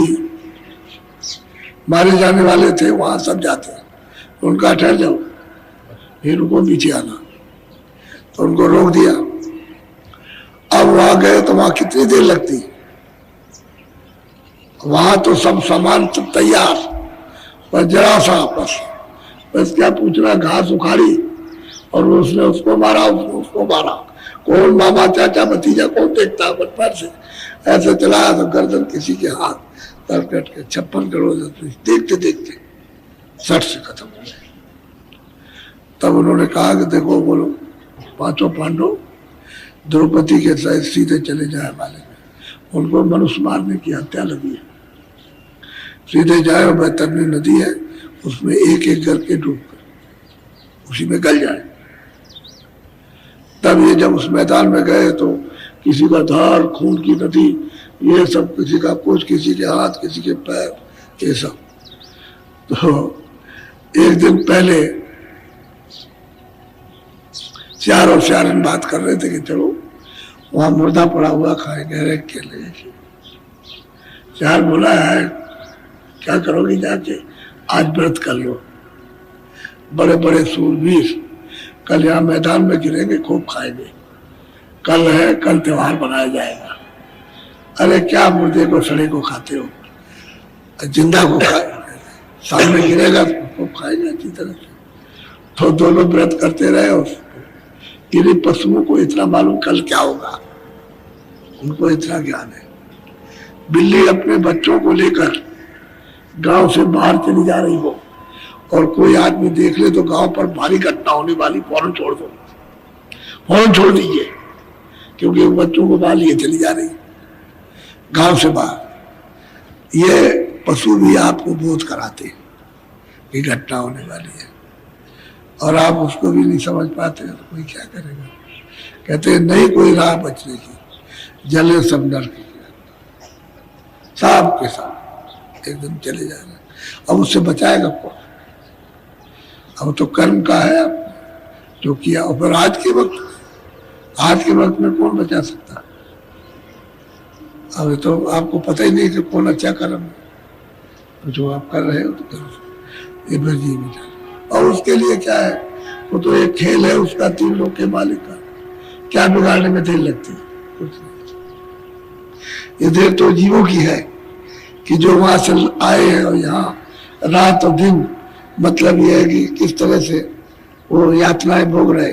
मारे जाने वाले थे वहां सब जाते हैं। तो उनका ठहर जाओ, फिर उनको पीछे आना, तो उनको रोक दिया। अब वहां गए तो वहां कितनी देर लगती, वहां तो सब सामान सब तैयार, पर जरा सा बस क्या पूछना, घास उखाड़ी और उसने उसको मारा, उसको मारा, कौन मामा चाचा भतीजा कौन देखता, बचपन से ऐसे चलाया तो गर्दन किसी के हाथ तर कट के 56 करोड़ देखते देखते 60 से खत्म हो गए। तब उन्होंने कहा कि देखो बोलो, पांचों पांडव द्रौपदी के साथ सीधे चले जाए वाले में, उनको मनुष्य मारने की हत्या लगी है, सीधे जाए और बैतरनी नदी है उसमें एक एक करके डूब कर उसी में गल जाए। तब ये जब उस मैदान में गए तो किसी का धार खून की नदी, ये सब, किसी का कुछ, किसी के हाथ, किसी के पैर, ये सब। तो एक दिन पहले चार और चारन बात कर रहे थे कि चलो वहां मुर्दा पड़ा हुआ खाएंगे, खेलेंगे। चार बोला है क्या करोगे जाके, आज व्रत कर लो, बड़े बड़े सूरवीर कल यहाँ मैदान में गिरेंगे, खूब खाएंगे, कल है, कल त्योहार मनाया जाएगा। अरे क्या मुर्दे को सड़े को खाते हो, जिंदा को खाए, सामने गिरेगा तो खूब खाएंगे अच्छी तरह से। तो दोनों व्रत करते रहे और इन पशुओं को इतना मालूम कल क्या होगा, उनको इतना ज्ञान है। बिल्ली अपने बच्चों को लेकर गांव से बाहर चली जा रही हो और कोई आदमी देख ले तो गांव पर भारी घटना होने वाली, फौरन छोड़ दो, फौरन छोड़ दीजिए, क्योंकि वो बच्चों को बाहर लिए चली जा रही गांव से बाहर। ये पशु भी आपको बोध कराते हैं कि घटना होने वाली है और आप उसको भी नहीं समझ पाते, तो कोई क्या करेगा। कहते हैं नहीं कोई राह बचने की, जले सब नर की, सब के साथ एकदम चले जाएगा। अब उससे बचाएगा कौन, अब तो कर्म का है जो किया। और फिर आज के वक्त में कौन बचा सकता, अब तो आपको पता ही नहीं कि कौन अच्छा कर्म है, तो जो आप कर रहे हो तो करो, ये फिर जी विचार। और उसके लिए क्या है, वो तो एक खेल है उसका, 3 लोग के मालिक का, क्या बिगाड़ने में देर लगती है, कुछ नहीं। ये देर तो जीवों की है कि जो वहां से आए हैं और यहाँ रात और दिन, मतलब यह है कि किस तरह से वो यातनाएं भोग रहे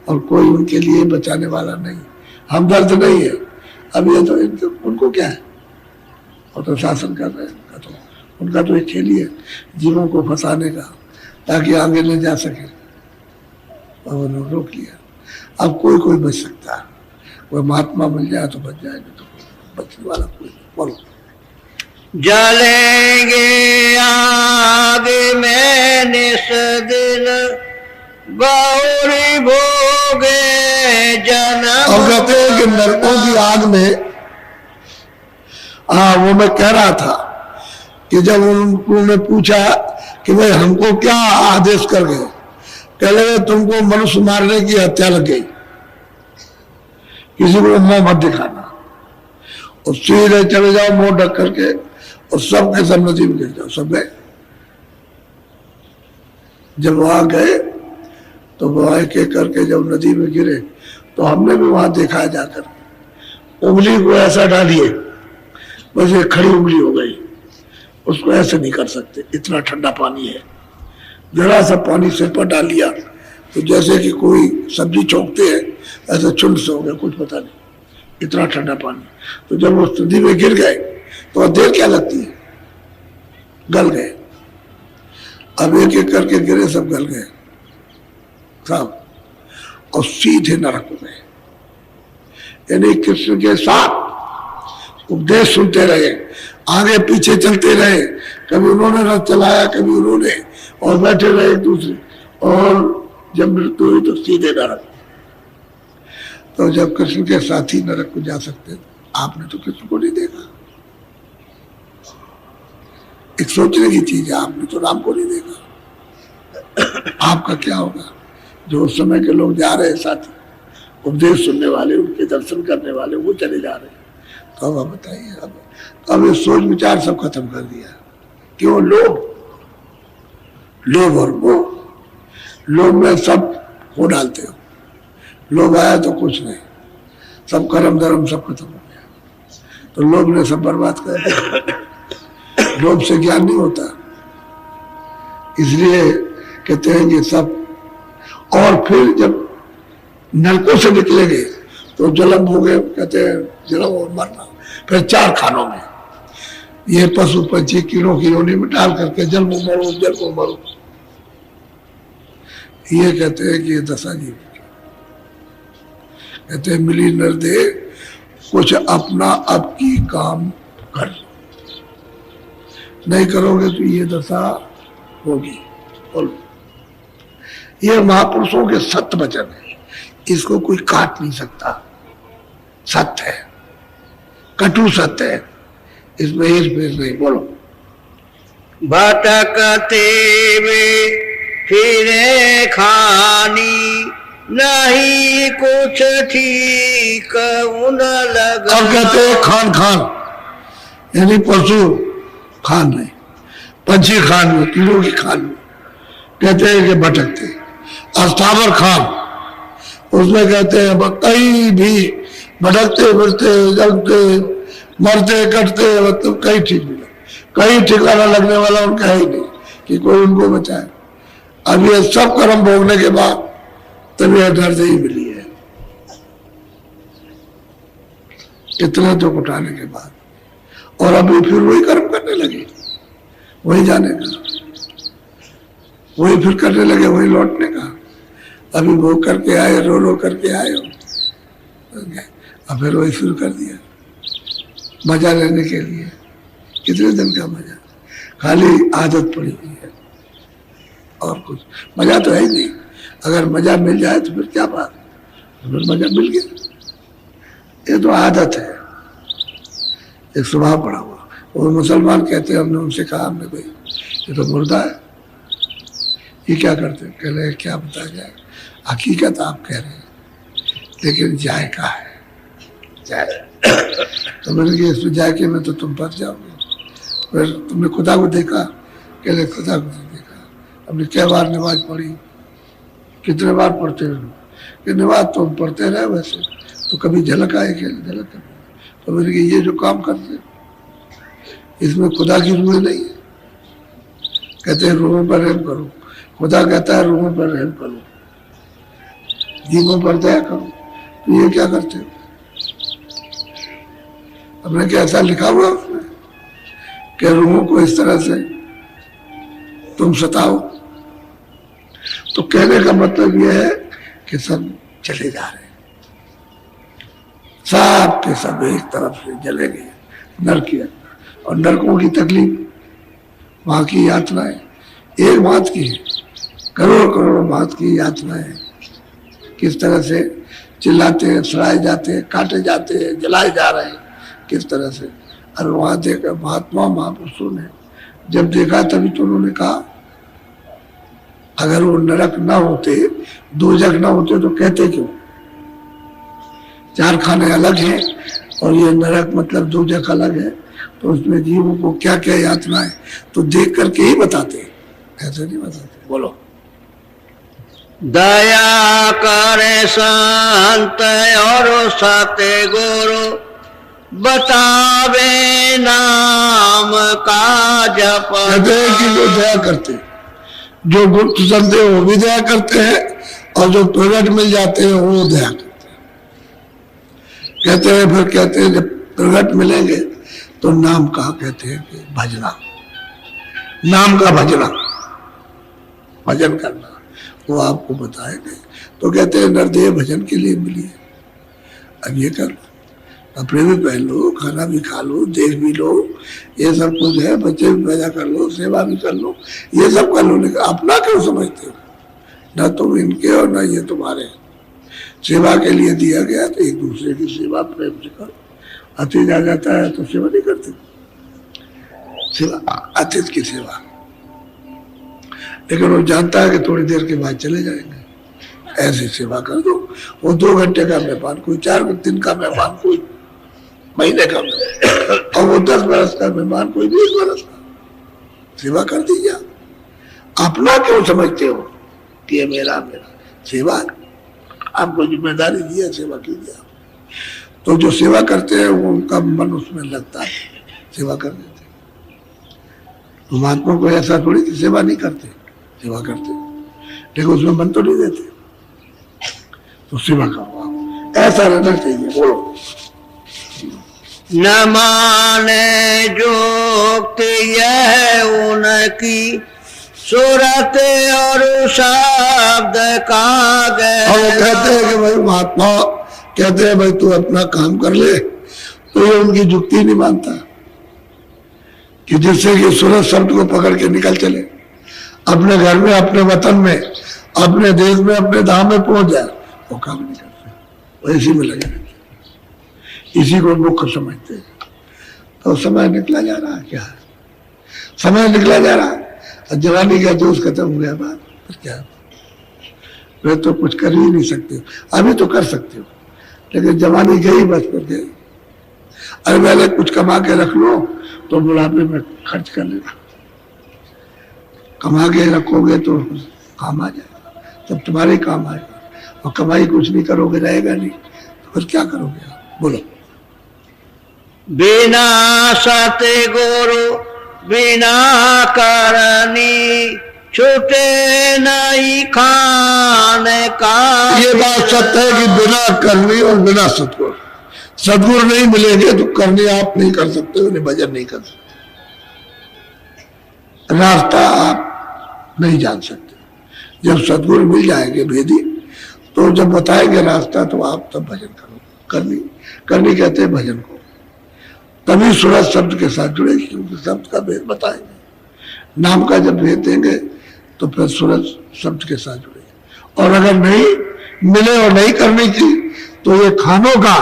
और कोई उनके लिए बचाने वाला नहीं, हमदर्द नहीं है। अब ये तो उनको क्या है, और तो शासन कर रहे हैं, उनका तो एक खेल ही है जीवों को फंसाने का, ताकि आगे ले जा सके, और उन्होंने रोक लिया। अब कोई बच सकता है, कोई महात्मा मिल जाए तो बच जाएगा, तो बचने वाला कोई नहीं। बोलो, जलेंगे आग में निस दिन, गौरी भोगे जन्म। और कहते हैं कि नरकों की आग में, हाँ वो मैं कह रहा था कि जब उन्होंने पूछा कि भाई हमको क्या आदेश कर गए, कह लगे तुमको मनुष्य मारने की हत्या लग गई, किसी को मुंह मत दिखाना और सीधे चले जाओ मुंह ढक करके, और सब के सब नदी में गिर जाओ। सब गए। जब वहां गए तो वहां एक एक करके जब नदी में गिरे तो हमने भी वहां देखा जाकर, उंगली को ऐसा डालिए, बस ये खड़ी उंगली हो गई, उसको ऐसे नहीं कर सकते, इतना ठंडा पानी है। जरा सा पानी सिर पर डाल लिया तो जैसे कि कोई सब्जी चौंकते हैं ऐसा चुंड से हो गया, कुछ पता नहीं, इतना ठंडा पानी। तो जब वो नदी में गिर गए तो देर क्या लगती है, गल गए। अब एक एक करके गिरे, सब गल गए सब, और सीधे नरक में, यानी कृष्ण के साथ उपदेश सुनते रहे, आगे पीछे चलते रहे, कभी उन्होंने रथ चलाया, कभी उन्होंने, और बैठे रहे एक दूसरे, और जब मृत्यु हुई तो सीधे नरक। तो जब कृष्ण के साथी नरक को जा सकते, आपने तो कृष्ण को नहीं देखा, एक सोचने की चीज है, आपने तो राम को नहीं देखा। आपका क्या होगा, जो उस समय के लोग जा रहे साथी, उपदेश सुनने वाले, उनके दर्शन करने वाले वो चले जा रहे हैं। तो अब बताइए, अब ये सोच विचार सब खत्म कर दिया। क्यों? लोभ और मोह। लोभ में सब खो डालते हो। लोभ आया तो कुछ नहीं, सब कर्म धर्म सब खत्म हो गया। तो लोभ ने सब बर्बाद कर दिया। लोभ से ज्ञान नहीं होता, इसलिए कहते हैं ये सब। और फिर जब नरकों से निकलेंगे तो जन्म हो गए, कहते हैं जन्म और मरना। फिर 4 खानों में ये पशु पंछी कीड़ों की योनि में डाल करके जन्म मरो। ये कहते हैं कि ये दशा जीव। कहते हैं मिली नरदे कुछ अपना अब की काम कर लो, नहीं करोगे तो ये दशा होगी। बोलो, ये महापुरुषों के सत्य वचन है, इसको कोई काट नहीं सकता। सत्य है, कटु सत्य है, इसमें हेर फेर नहीं। बोलो, भटकते वे फिरे खानी, नहीं कुछ ठीक उन लगा। अब कहते हैं खान यानी पशु खान नहीं, पंछी खान में, कीड़ों की खान में कहते हैं कि भटकते। अस्थावर खान, उसमें कहते हैं कहीं भी भटकते फिरते, जलते मरते कटते, मतलब कहीं ठीक नहीं, कहीं ठिकाना लगने वाला उनका है ही नहीं कि कोई उनको बचाए। अब ये सब कर्म भोगने के बाद तभी दर्दही मिली है, इतना तो उठाने के बाद। और अभी फिर वही कर्म करने लगे, वही जाने का, वही फिर करने लगे, वही लौटने का। अभी भोग करके आए, रो करके आए हो, अब फिर वही शुरू कर दिया मजा लेने के लिए। कितने दिन का मजा, खाली आदत पड़ी हुई है और कुछ मजा तो है ही नहीं। अगर मजा मिल जाए तो फिर क्या बात, फिर मजा मिल गया। ये तो आदत है, एक स्वभाव पड़ा हुआ। वो मुसलमान कहते हैं, हमने उनसे कहा, हमने भाई ये तो मुर्दा है, ये क्या करते हैं? कह रहे क्या बताया जाए, हकीकत आप कह रहे हैं लेकिन जायका है, तो मैंने कहा इसमें जायके में तो तुम फंस जाओगे। फिर तुमने खुदा को देखा? कह रहे खुदा को नहीं देखा। हमने क्या बार नमाज पढ़ी, कितने बार पढ़ते रहो? कि नमाज तो हम पढ़ते रहे वैसे, तो कभी झलक आए क्या? झलक कर। तो मैंने कहा ये जो काम करते इसमें खुदा की रूह नहीं है। कहते हैं रूहों पर रहम करो, खुदा कहता है रूहों पर रहम करो, जीवों पर दया करो। तो ये क्या करते हो? हमने क्या ऐसा लिखा हुआ उसमें कि रूहों को इस तरह से तुम सताओ? तो कहने का मतलब यह है कि सब चले जा रहे हैं, सब के सब एक तरफ से चले गए नरक की। और नरकों की तकलीफ, वहां की यातनाएं एक बात की है, करोड़ों बात की यातनाएं, किस तरह से चिल्लाते हैं, सड़ाए जाते हैं, काटे जाते हैं, जलाए जा रहे हैं, किस तरह से। और वहां देखा महात्मा महापुरुषों ने जब देखा तभी तो उन्होंने कहा अगर वो नरक ना होते, दोजख ना होते तो कहते क्यों? 4 खाने अलग हैं और ये नरक मतलब दोजख अलग है, तो उसमें जीवों को क्या क्या यातना है तो देख करके ही बताते, ऐसे नहीं बताते। बोलो, दया करे संत और सत्य गुरु, बतावे नाम का जप। कहते हैं कि जो दया करते, जो गुप्त संत है वो भी दया करते हैं, और जो प्रगट मिल जाते हैं वो दया करते हैं। कहते हैं फिर कहते हैं जब प्रगट मिलेंगे तो नाम का कहते हैं कि भजना, नाम का भजना, भजन करना, वो आपको बताएंगे। तो कहते हैं नरदेह भजन के लिए मिली है, अब ये कर लो, कपड़े भी पहन लो, खाना भी खा लो, देख भी लो, ये सब कुछ है, बच्चे भी पैदा कर लो, सेवा भी कर लो, ये सब कर लो, लेकिन अपना क्यों समझते हो? ना तुम इनके और ना ये तुम्हारे। सेवा के लिए दिया गया तो एक दूसरे की सेवा प्रेम से करो। अतिथि आ जाता है तो सेवा नहीं करते, सेवा अतिथि की सेवा, लेकिन वो जानता है कि थोड़ी देर के बाद चले जाएंगे, ऐसी सेवा कर दो। वो 2 घंटे का मेहमान, कोई 4 दिन का मेहमान, कोई महीने का मेहमान, और वो 10 बरस का मेहमान, कोई 20 बरस का। सेवा कर दीजिए। अपना क्यों समझते हो कि ये मेरा सेवा? आपको जिम्मेदारी दी है, सेवा कीजिए। तो जो सेवा करते हैं वो उनका मन उसमें लगता है, सेवा कर देते। तो महात्मा को ऐसा थोड़ी कि सेवा नहीं करते, सेवा करते, लेकिन उसमें मन तो नहीं देते। तो सेवा करो आप, ऐसा रहना चाहिए। बोलो। न माने जोक्ति यह उनकी सूरत और शब्द का गए। और वो कहते हैं कि भाई महात्मा कहते हैं भाई तू अपना काम कर ले, तो ये उनकी जुक्ति नहीं मानता कि जिससे कि सूरत शब्द को पकड़ के निकल चले, अपने घर में, अपने वतन में, अपने देश में, अपने धाम में पहुंच जाए। वो काम नहीं करते, वो इसी में लगे रहते, इसी को मुख्य समझते। तो समय निकला जा रहा है, क्या है? समय निकला जा रहा है, जवानी का जोश खत्म हो गया। बात फिर क्या, वे तो कुछ कर ही नहीं सकते। अभी तो कर सकते हो, लेकिन जवानी गई, बस कर गई। अरे पहले कुछ कमा के रख लो तो बुढ़ापे में खर्च कर लेना। कमा के रखोगे तो काम आ जाएगा, तब तुम्हारे काम आएगा। और कमाई कुछ नहीं करोगे, रहेगा नहीं, तो फिर क्या करोगे आप? बोलो। बिना सतगुरु बिना करनी छूटे नहीं खाने का। ये बात सत्य है कि बिना करनी और बिना सतगुरु, सतगुरु नहीं मिलेंगे तो करनी आप नहीं कर सकते, उन्हें भजन नहीं कर सकते, रास्ता आप नहीं जान सकते। जब सतगुरु मिल जाएंगे भेदी, तो जब बताएंगे रास्ता, तो आप तब भजन करो। करनी कहते हैं भजन को, तभी सूरत शब्द के साथ जुड़ेगी, क्योंकि शब्द का भेद बताएंगे। नाम का जब भेद देंगे तो फिर सूरत शब्द के साथ जुड़ेगी। और अगर नहीं मिले और नहीं करने की, तो ये खानों का,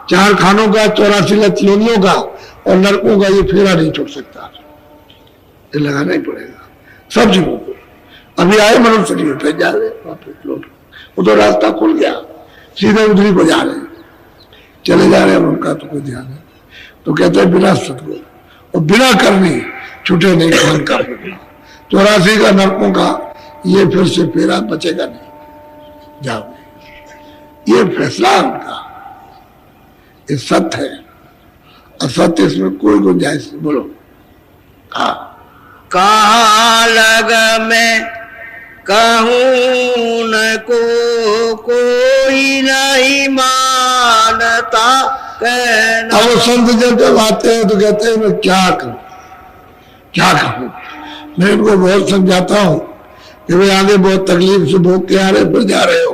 4 खानों का, 84 लक्ष योनियों का और नरकों का ये फेरा नहीं छोड़ सकता, ये लगाना ही पड़ेगा सब जीवों को। अभी आए मनुष्य शरीर, फिर जा रहे वापस लौट, वो तो रास्ता खुल गया, सीधे उधरी को जा रहे, चले जा रहे हैं, उनका तो कोई ध्यान नहीं। तो कहते हैं बिना सतगुरु और बिना करनी छूटे नहीं खान का। 84 का नरकों का ये फिर से फेरा बचेगा नहीं, जाओ। ये फैसला उनका, ये सत्य है, और सत्य इसमें कोई गुंजाइश नहीं। बोलो। कहाँ लग में कहूँ न को कोई नहीं मानता कहना। अब वो संत जब आते हैं तो कहते हैं मैं क्या करूं, क्या कहूं। मैं इनको बहुत समझाता हूं कि भाई आगे बहुत तकलीफ से भोग के आ रहे, फिर जा रहे हो,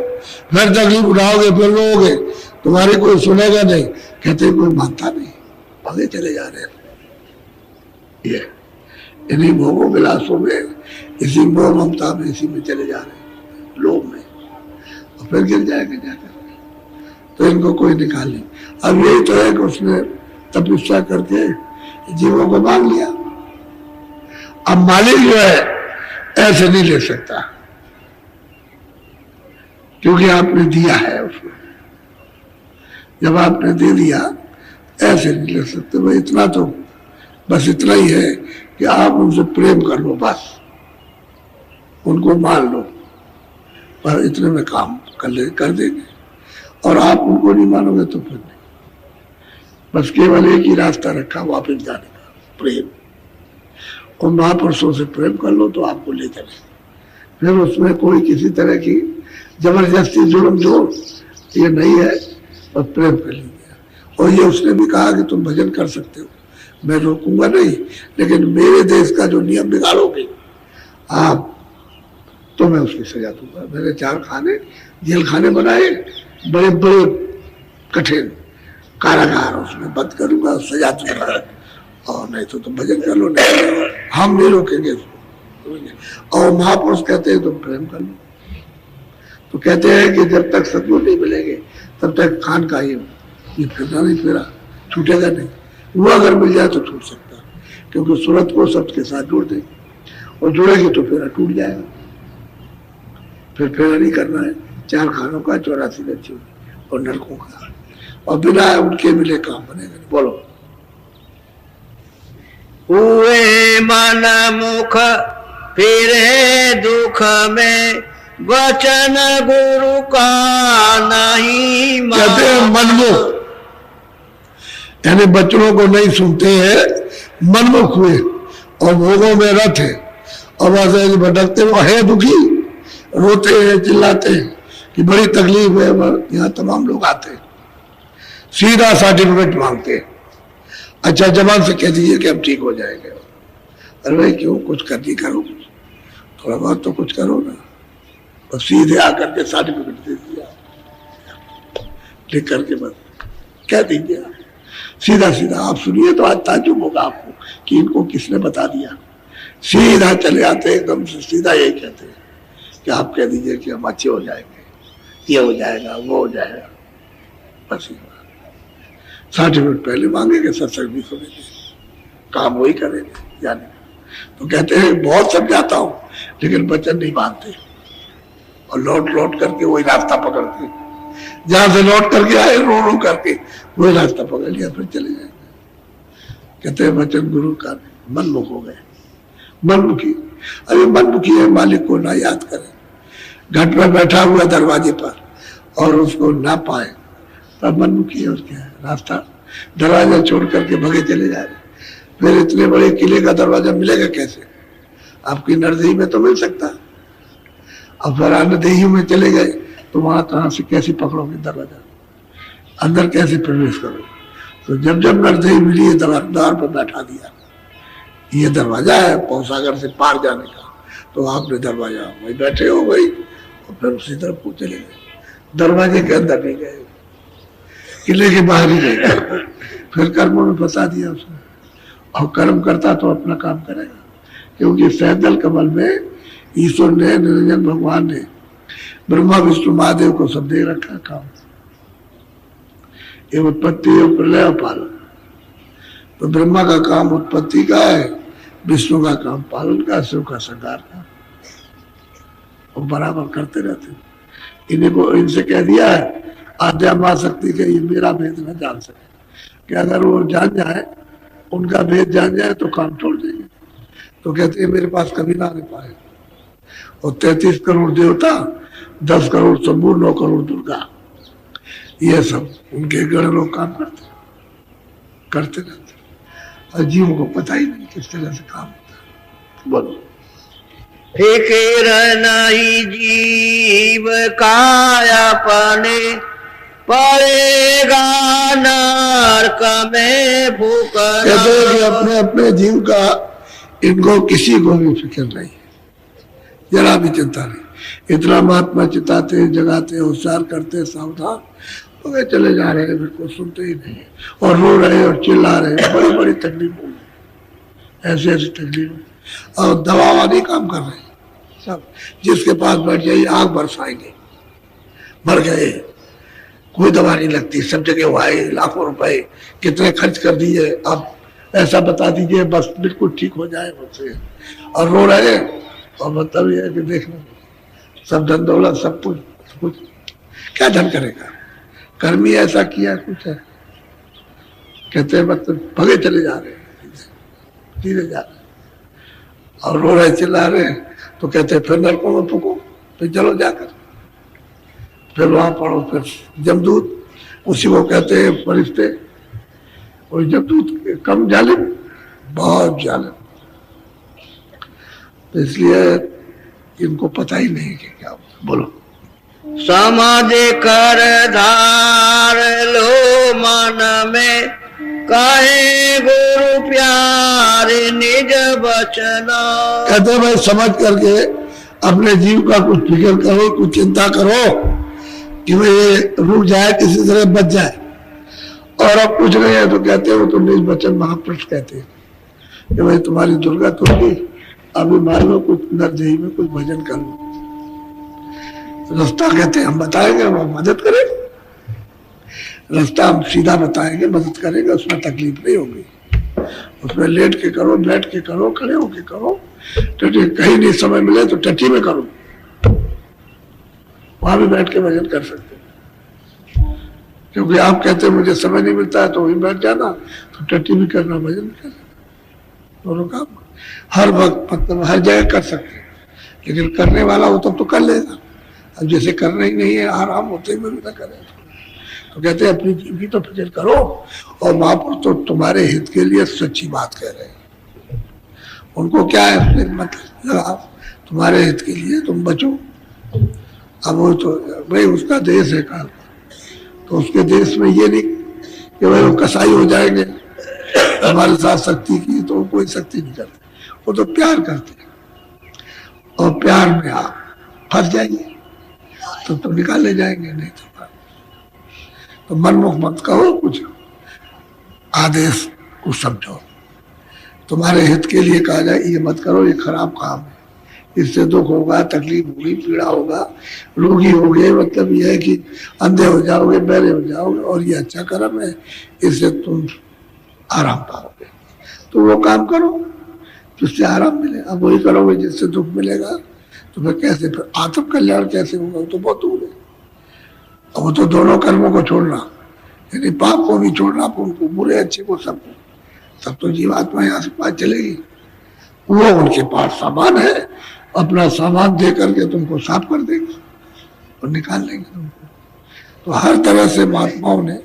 फिर तकलीफ उठाओगे, फिर रोओगे, तुम्हारी कोई सुनेगा नहीं। कहते कोई मानता नहीं, आगे चले जा रहे हैं। ये इन्हीं भोगों विलासों में, इसी मोह ममता में, इसी में चले जा रहे हैं, लोभ में, और फिर गिर जाएंगे जाकर। तो इनको कोई निकाल नहीं। अब यही तो है कि उसने तपस्या करके जीवों को मांग लिया। अब मालिक जो है ऐसे नहीं ले सकता, क्योंकि आपने दिया है उसको। जब आपने दे दिया, ऐसे नहीं ले सकते। भाई इतना तो बस इतना ही है कि आप उनसे प्रेम कर लो, बस उनको मान लो, पर इतने में काम कर देंगे। और आप उनको नहीं मानोगे तो फिर नहीं। बस केवल एक ही रास्ता रखा वापस जाने का, प्रेम। और महापुरुषों से प्रेम कर लो तो आपको ले चले। फिर उसमें कोई किसी तरह की जबरदस्ती जुल्म जोर ये नहीं है, और प्रेम कर लीजिए। और ये उसने भी कहा कि तुम भजन कर सकते हो, मैं रोकूंगा नहीं, लेकिन मेरे देश का जो नियम बिगाड़ोगे आप, तो मैं उसकी सजा दूंगा। मैंने 4 खाने, जेल खाने बनाए, बड़े बड़े कठिन कारागार, उसमें बंद करूंगा, सजा दूंगा। और नहीं तो तुम भजन कर लो, नहीं हम नहीं रोकेंगे उसको। और महापुरुष कहते हैं तुम प्रेम कर लो। तो कहते हैं कि जब तक सतगुरु नहीं मिलेंगे तब तक खान का ये फिरना नहीं, फिरा छूटेगा नहीं। वो अगर मिल जाए तो छूट सकता है, क्योंकि सूरत को शब्द के साथ जोड़ देंगे, और जुड़ेगी तो फेरा टूट जाएगा। फिर फेरा नहीं करना है, 4 खानों का 84 गच्ची और नरकों का, और बिना उनके मिले काम बनेगा नहीं। बोलो। हुए मन मुख फिरे दुख में, वचन गुरु का नहीं कहते हैं मनमुख, यानी बच्चों को नहीं सुनते हैं, मनमुख हुए और भोगों में रत है, और वैसे भटकते वो है दुखी, रोते हैं, चिल्लाते हैं कि बड़ी तकलीफ है। यहाँ तमाम लोग आते हैं, सीधा सर्टिफिकेट मांगते हैं, अच्छा जबान से कह दीजिए कि हम ठीक हो जाएंगे। अरे भाई क्यों, कुछ करनी करो, थोड़ा बहुत तो कुछ करो ना, और सीधे आकर के सर्टिफिकेट दे दिया, लिख करके बस कह दीजिए सीधा सीधा। आप सुनिए तो आज ताज्जुब होगा आपको कि इनको किसने बता दिया। सीधा चले आते एकदम से, सीधा यही कहते हैं कि आप कह दीजिए कि हम अच्छे हो जाएंगे, ये हो जाएगा, वो हो जाएगा, बस सर्टिफिकेट पहले मांगेंगे, सत्संग भी सुनेंगे, काम वही करेंगे जाने। तो कहते हैं बहुत समझाता हूँ लेकिन वचन नहीं मानते, और लौट लौट करके वही रास्ता पकड़ते, जहां से लौट करके आए रो रो करके वही रास्ता पकड़ लिया, फिर चले जाएंगे। कहते हैं वचन गुरु का मनमुख हो गए, मनमुखी। अरे मनमुखी है, मालिक को ना याद करें, घट में बैठा हुआ दरवाजे पर और उसको ना पाए, तब मनमुखी है। और क्या है, रास्ता दरवाजा छोड़ करके भगे चले जा रहे। फिर इतने बड़े किले का दरवाजा मिलेगा कैसे? आपकी नरदेही में तो मिल सकता, अब फिर नरदेही में चले गए तो वहां कहां से कैसे पकड़ोगे दरवाजा, अंदर कैसे प्रवेश करोगे? तो जब जब नरदेही मिली है द्वार पर बैठा दिया, ये दरवाजा है पौसागर से पार जाने का, तो आपने दरवाजा वही बैठे हो गई, और फिर उसी तरफ को चले गए, दरवाजे के अंदर नहीं गए, किले के बाहर ही गए। फिर कर्मों में फंसा दिया उसने, और कर्म करता तो अपना काम करेगा, क्योंकि सहजल कमल में ईश्वर ने, निरंजन भगवान ने ब्रह्मा विष्णु महादेव को सब दे रखा काम, ये उत्पत्ति और प्रलय और पालन। तो ब्रह्मा का काम उत्पत्ति का है, विष्णु का काम पालन का, शिव का संहार का, और बराबर करते रहते। इन्हीं को इनसे कह दिया है आद्या मां शक्ति के ये मेरा भेद न जान सके, कि अगर वो जान जाए, उनका भेद जान जाए तो काम छोड़ देंगे। तो कहते हैं मेरे पास कभी ना आने पाए, और 33 करोड़ देवता, 10 करोड़ शंभू, 9 करोड़ दुर्गा, ये सब उनके गण लोग काम करते रहते, और जीवों को पता ही नहीं किस तरह से काम होता है। बोलो। फिक्र नहीं जीव का अपने, पड़ेगा नरक में भूखना। कहते हैं कि अपने अपने जीव का इनको किसी को भी फिक्र नहीं है, जरा भी चिंता नहीं। इतना महात्मा चिताते, जगाते, होशियार करते, सावधान तो वे चले जा रहे हैं, बिल्कुल सुनते ही नहीं, और रो रहे और चिल्ला रहे, बड़ी बड़ी तकलीफ हो गई, ऐसी ऐसी तकलीफ, और दवा वाली काम कर रहे हैं सब। जिसके पास बैठ जाइए आग बरसाएंगे, मर गए, कोई दवा नहीं लगती, सब जगह हुआए, लाखों रुपए कितने खर्च कर दिए, अब ऐसा बता दीजिए बस बिल्कुल ठीक हो जाए मुझसे, और रो रहे। और मतलब ये है कि देखना सब धन दौलत सब कुछ क्या धन करेगा, कर्मी ऐसा किया कुछ है। कहते हैं मतलब भगे चले जा रहे हैं, धीरे जा रहे हैं, और रो रहे चिल्ला रहे हैं। तो कहते हैं फिर नरकों में फूको, फिर चलो जाकर, फिर वहां पढ़ो, फिर जमदूत, उसी को कहते हैं फरिश्ते, और जमदूत कम जालिम, बहुत जालिम। तो इसलिए इनको पता ही नहीं कि क्या होता। बोलो। समाज कर धार लो मन में, कहे गुरु प्यारे निज बचना। कहते भाई समझ करके अपने जीव का कुछ फिक्र करो, कुछ चिंता करो कि भाई ये रुक जाए, किसी तरह बच जाए। और अब कुछ नहीं है तो कहते हो तो निज बचन महापुरुष कहते हैं कि भाई तुम्हारी दुर्गत होगी, अभी मान लो कुछ नरदेही में कुछ भजन कर लो, रास्ता कहते हैं हम बताएंगे, वो मदद करेंगे, रास्ता हम सीधा बताएंगे, मदद करेंगे, उसमें तकलीफ नहीं होगी। उसमें लेट के करो, बैठ के करो, खड़े होके करो, टटी कहीं नहीं समय मिले तो टटी में करो, वहां भी बैठ के भजन कर सकते हैं। क्योंकि आप कहते हैं मुझे समय नहीं मिलता है तो वहीं बैठ जाना, तो टट्टी भी करना, भजन भी करना, दोनों काम हर वक्त मतलब हर जगह कर सकते हैं। लेकिन करने वाला हो तब तो कर लेगा, अब जैसे करना ही नहीं है, आराम होते ही भी ना करे तो कहते हैं अपनी जिंदगी तो फिक्र करो। और महापुरुष तो तुम्हारे हित के लिए सच्ची बात कह रहे हैं। उनको क्या है मतलब तुम्हारे हित के लिए तुम बचो। अब वो तो भाई उसका देश है काल, तो उसके देश में ये नहीं कि भाई वो कसाई हो जाएंगे हमारे साथ शक्ति की, तो कोई शक्ति नहीं करते, वो तो प्यार करते हैं। और प्यार में आप फंस जाएंगे तो निकाले जाएंगे, नहीं तो मनमुख मत कहो, कुछ आदेश को समझो। तुम्हारे हित के लिए कहा जाए ये मत करो, ये खराब काम है, इससे दुख होगा, तकलीफ होगी, पीड़ा होगा, रोगी हो गए, मतलब यह है कि अंधे हो जाओगे, बहरे हो जाओगे, और ये अच्छा कर्म है, इससे तुम आराम पाओगे, तो वो काम करो जिससे आराम मिले। अब वही करोगे जिससे दुख मिलेगा, तो फिर कैसे, फिर आत्म कल्याण कैसे होगा, वो तो बहुत दूर है। अब वो तो दोनों कर्मों को छोड़ना, यानी पाप को भी छोड़ना, उनको बुरे अच्छे को सबको, तब तो जीवात्मा यहाँ से पास चलेगी। वो उनके पास सामान है, अपना सामान दे करके तुमको साफ कर देंगे और निकाल लेंगे तुमको। तो हर तरह से महात्माओं ने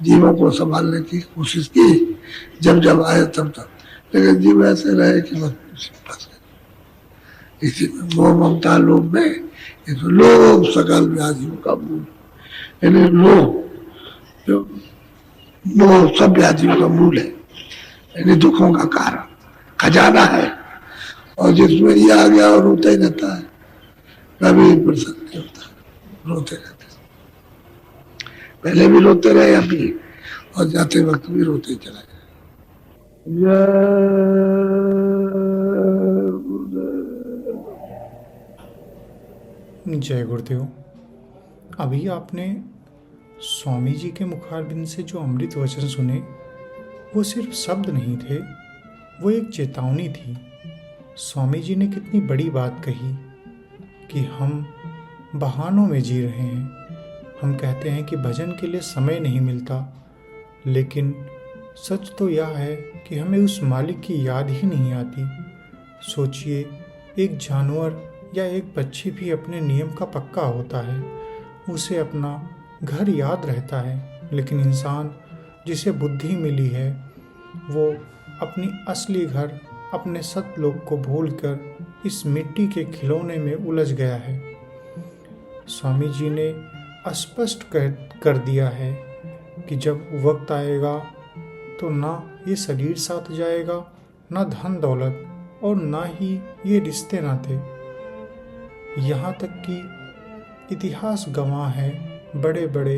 जीवों को संभालने की कोशिश की, जब जब आए तब तक, लेकिन जीव ऐसे रहे कि बस फंस गए इसी में, मोह ममता लोभ में। ये तो लोभ सकल व्याधियों का मूल, यानी लोभ जो मोह सब व्याधियों का मूल है, यानी दुखों का कारण, खजाना है। और जिसमें ये आ गया और रोता ही रहता है, कभी प्रसन्न नहीं होता, रोते रहते, पहले भी रोते रहे अभी, और जाते वक्त भी रोते चला गया। जय गुरुदेव। अभी आपने स्वामी जी के मुखारबिंद से जो अमृत वचन सुने, वो सिर्फ शब्द नहीं थे, वो एक चेतावनी थी। स्वामी जी ने कितनी बड़ी बात कही कि हम बहानों में जी रहे हैं। हम कहते हैं कि भजन के लिए समय नहीं मिलता, लेकिन सच तो यह है कि हमें उस मालिक की याद ही नहीं आती। सोचिए, एक जानवर या एक पक्षी भी अपने नियम का पक्का होता है, उसे अपना घर याद रहता है, लेकिन इंसान जिसे बुद्धि मिली है, वो अपनी असली घर, अपने सतलोक को भूलकर इस मिट्टी के खिलौने में उलझ गया है। स्वामी जी ने स्पष्ट कर दिया है कि जब वक्त आएगा तो ना ये शरीर साथ जाएगा, ना धन दौलत, और ना ही ये रिश्ते नाते। यहाँ तक कि इतिहास गवाह है, बड़े बड़े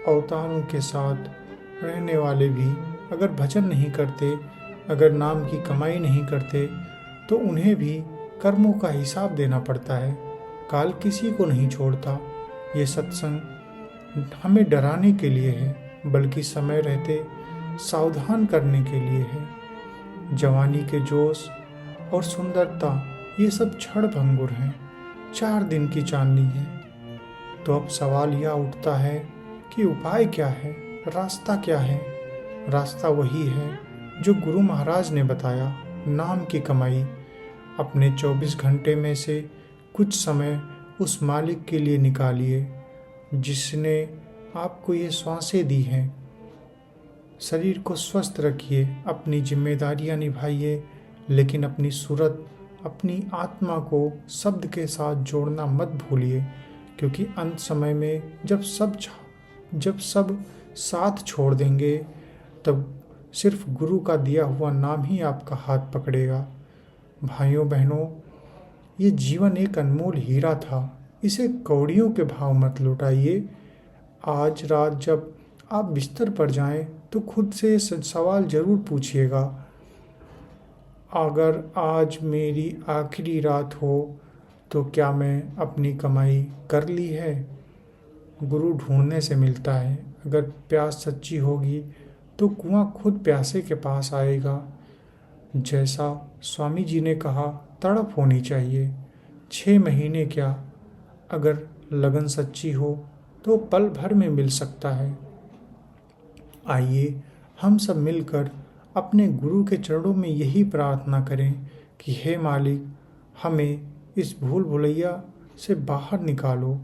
अवतारों के साथ रहने वाले भी अगर भजन नहीं करते, अगर नाम की कमाई नहीं करते, तो उन्हें भी कर्मों का हिसाब देना पड़ता है। काल किसी को नहीं छोड़ता। ये सत्संग हमें डराने के लिए है, बल्कि समय रहते सावधान करने के लिए है। जवानी के जोश और सुंदरता, ये सब क्षण भंगुर हैं, 4 दिन की चांदनी है। तो अब सवाल यह उठता है कि उपाय क्या है, रास्ता क्या है? रास्ता वही है जो गुरु महाराज ने बताया, नाम की कमाई। अपने 24 घंटे में से कुछ समय उस मालिक के लिए निकालिए जिसने आपको ये श्वासें दी हैं। शरीर को स्वस्थ रखिए, अपनी जिम्मेदारियां निभाइए, लेकिन अपनी सूरत, अपनी आत्मा को शब्द के साथ जोड़ना मत भूलिए, क्योंकि अंत समय में जब सब साथ छोड़ देंगे, तब सिर्फ गुरु का दिया हुआ नाम ही आपका हाथ पकड़ेगा। भाइयों बहनों, ये जीवन एक अनमोल हीरा था, इसे कौड़ियों के भाव मत लुटाइए। आज रात जब आप बिस्तर पर जाएं, तो खुद से सवाल जरूर पूछिएगा, अगर आज मेरी आखिरी रात हो तो क्या मैं अपनी कमाई कर ली है? गुरु ढूंढने से मिलता है। अगर प्यास सच्ची होगी तो कुआं खुद प्यासे के पास आएगा। जैसा स्वामी जी ने कहा, तड़प होनी चाहिए। 6 महीने क्या, अगर लगन सच्ची हो तो पल भर में मिल सकता है। आइए हम सब मिलकर अपने गुरु के चरणों में यही प्रार्थना करें कि हे मालिक, हमें इस भूल भुलैया से बाहर निकालो,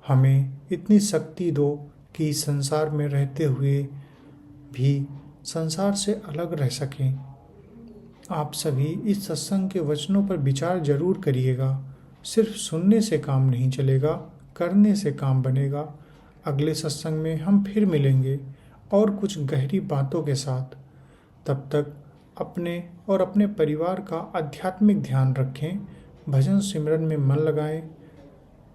हमें इतनी शक्ति दो कि संसार में रहते हुए भी संसार से अलग रह सकें। आप सभी इस सत्संग के वचनों पर विचार जरूर करिएगा। सिर्फ सुनने से काम नहीं चलेगा, करने से काम बनेगा। अगले सत्संग में हम फिर मिलेंगे और कुछ गहरी बातों के साथ। तब तक अपने और अपने परिवार का आध्यात्मिक ध्यान रखें, भजन सिमरन में मन लगाएं।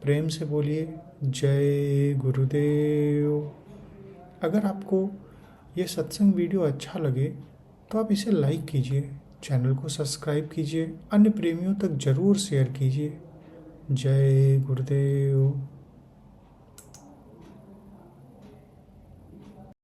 प्रेम से बोलिए जय गुरुदेव। अगर आपको ये सत्संग वीडियो अच्छा लगे तो आप इसे लाइक कीजिए, चैनल को सब्सक्राइब कीजिए, अन्य प्रेमियों तक जरूर शेयर कीजिए। जय गुरुदेव।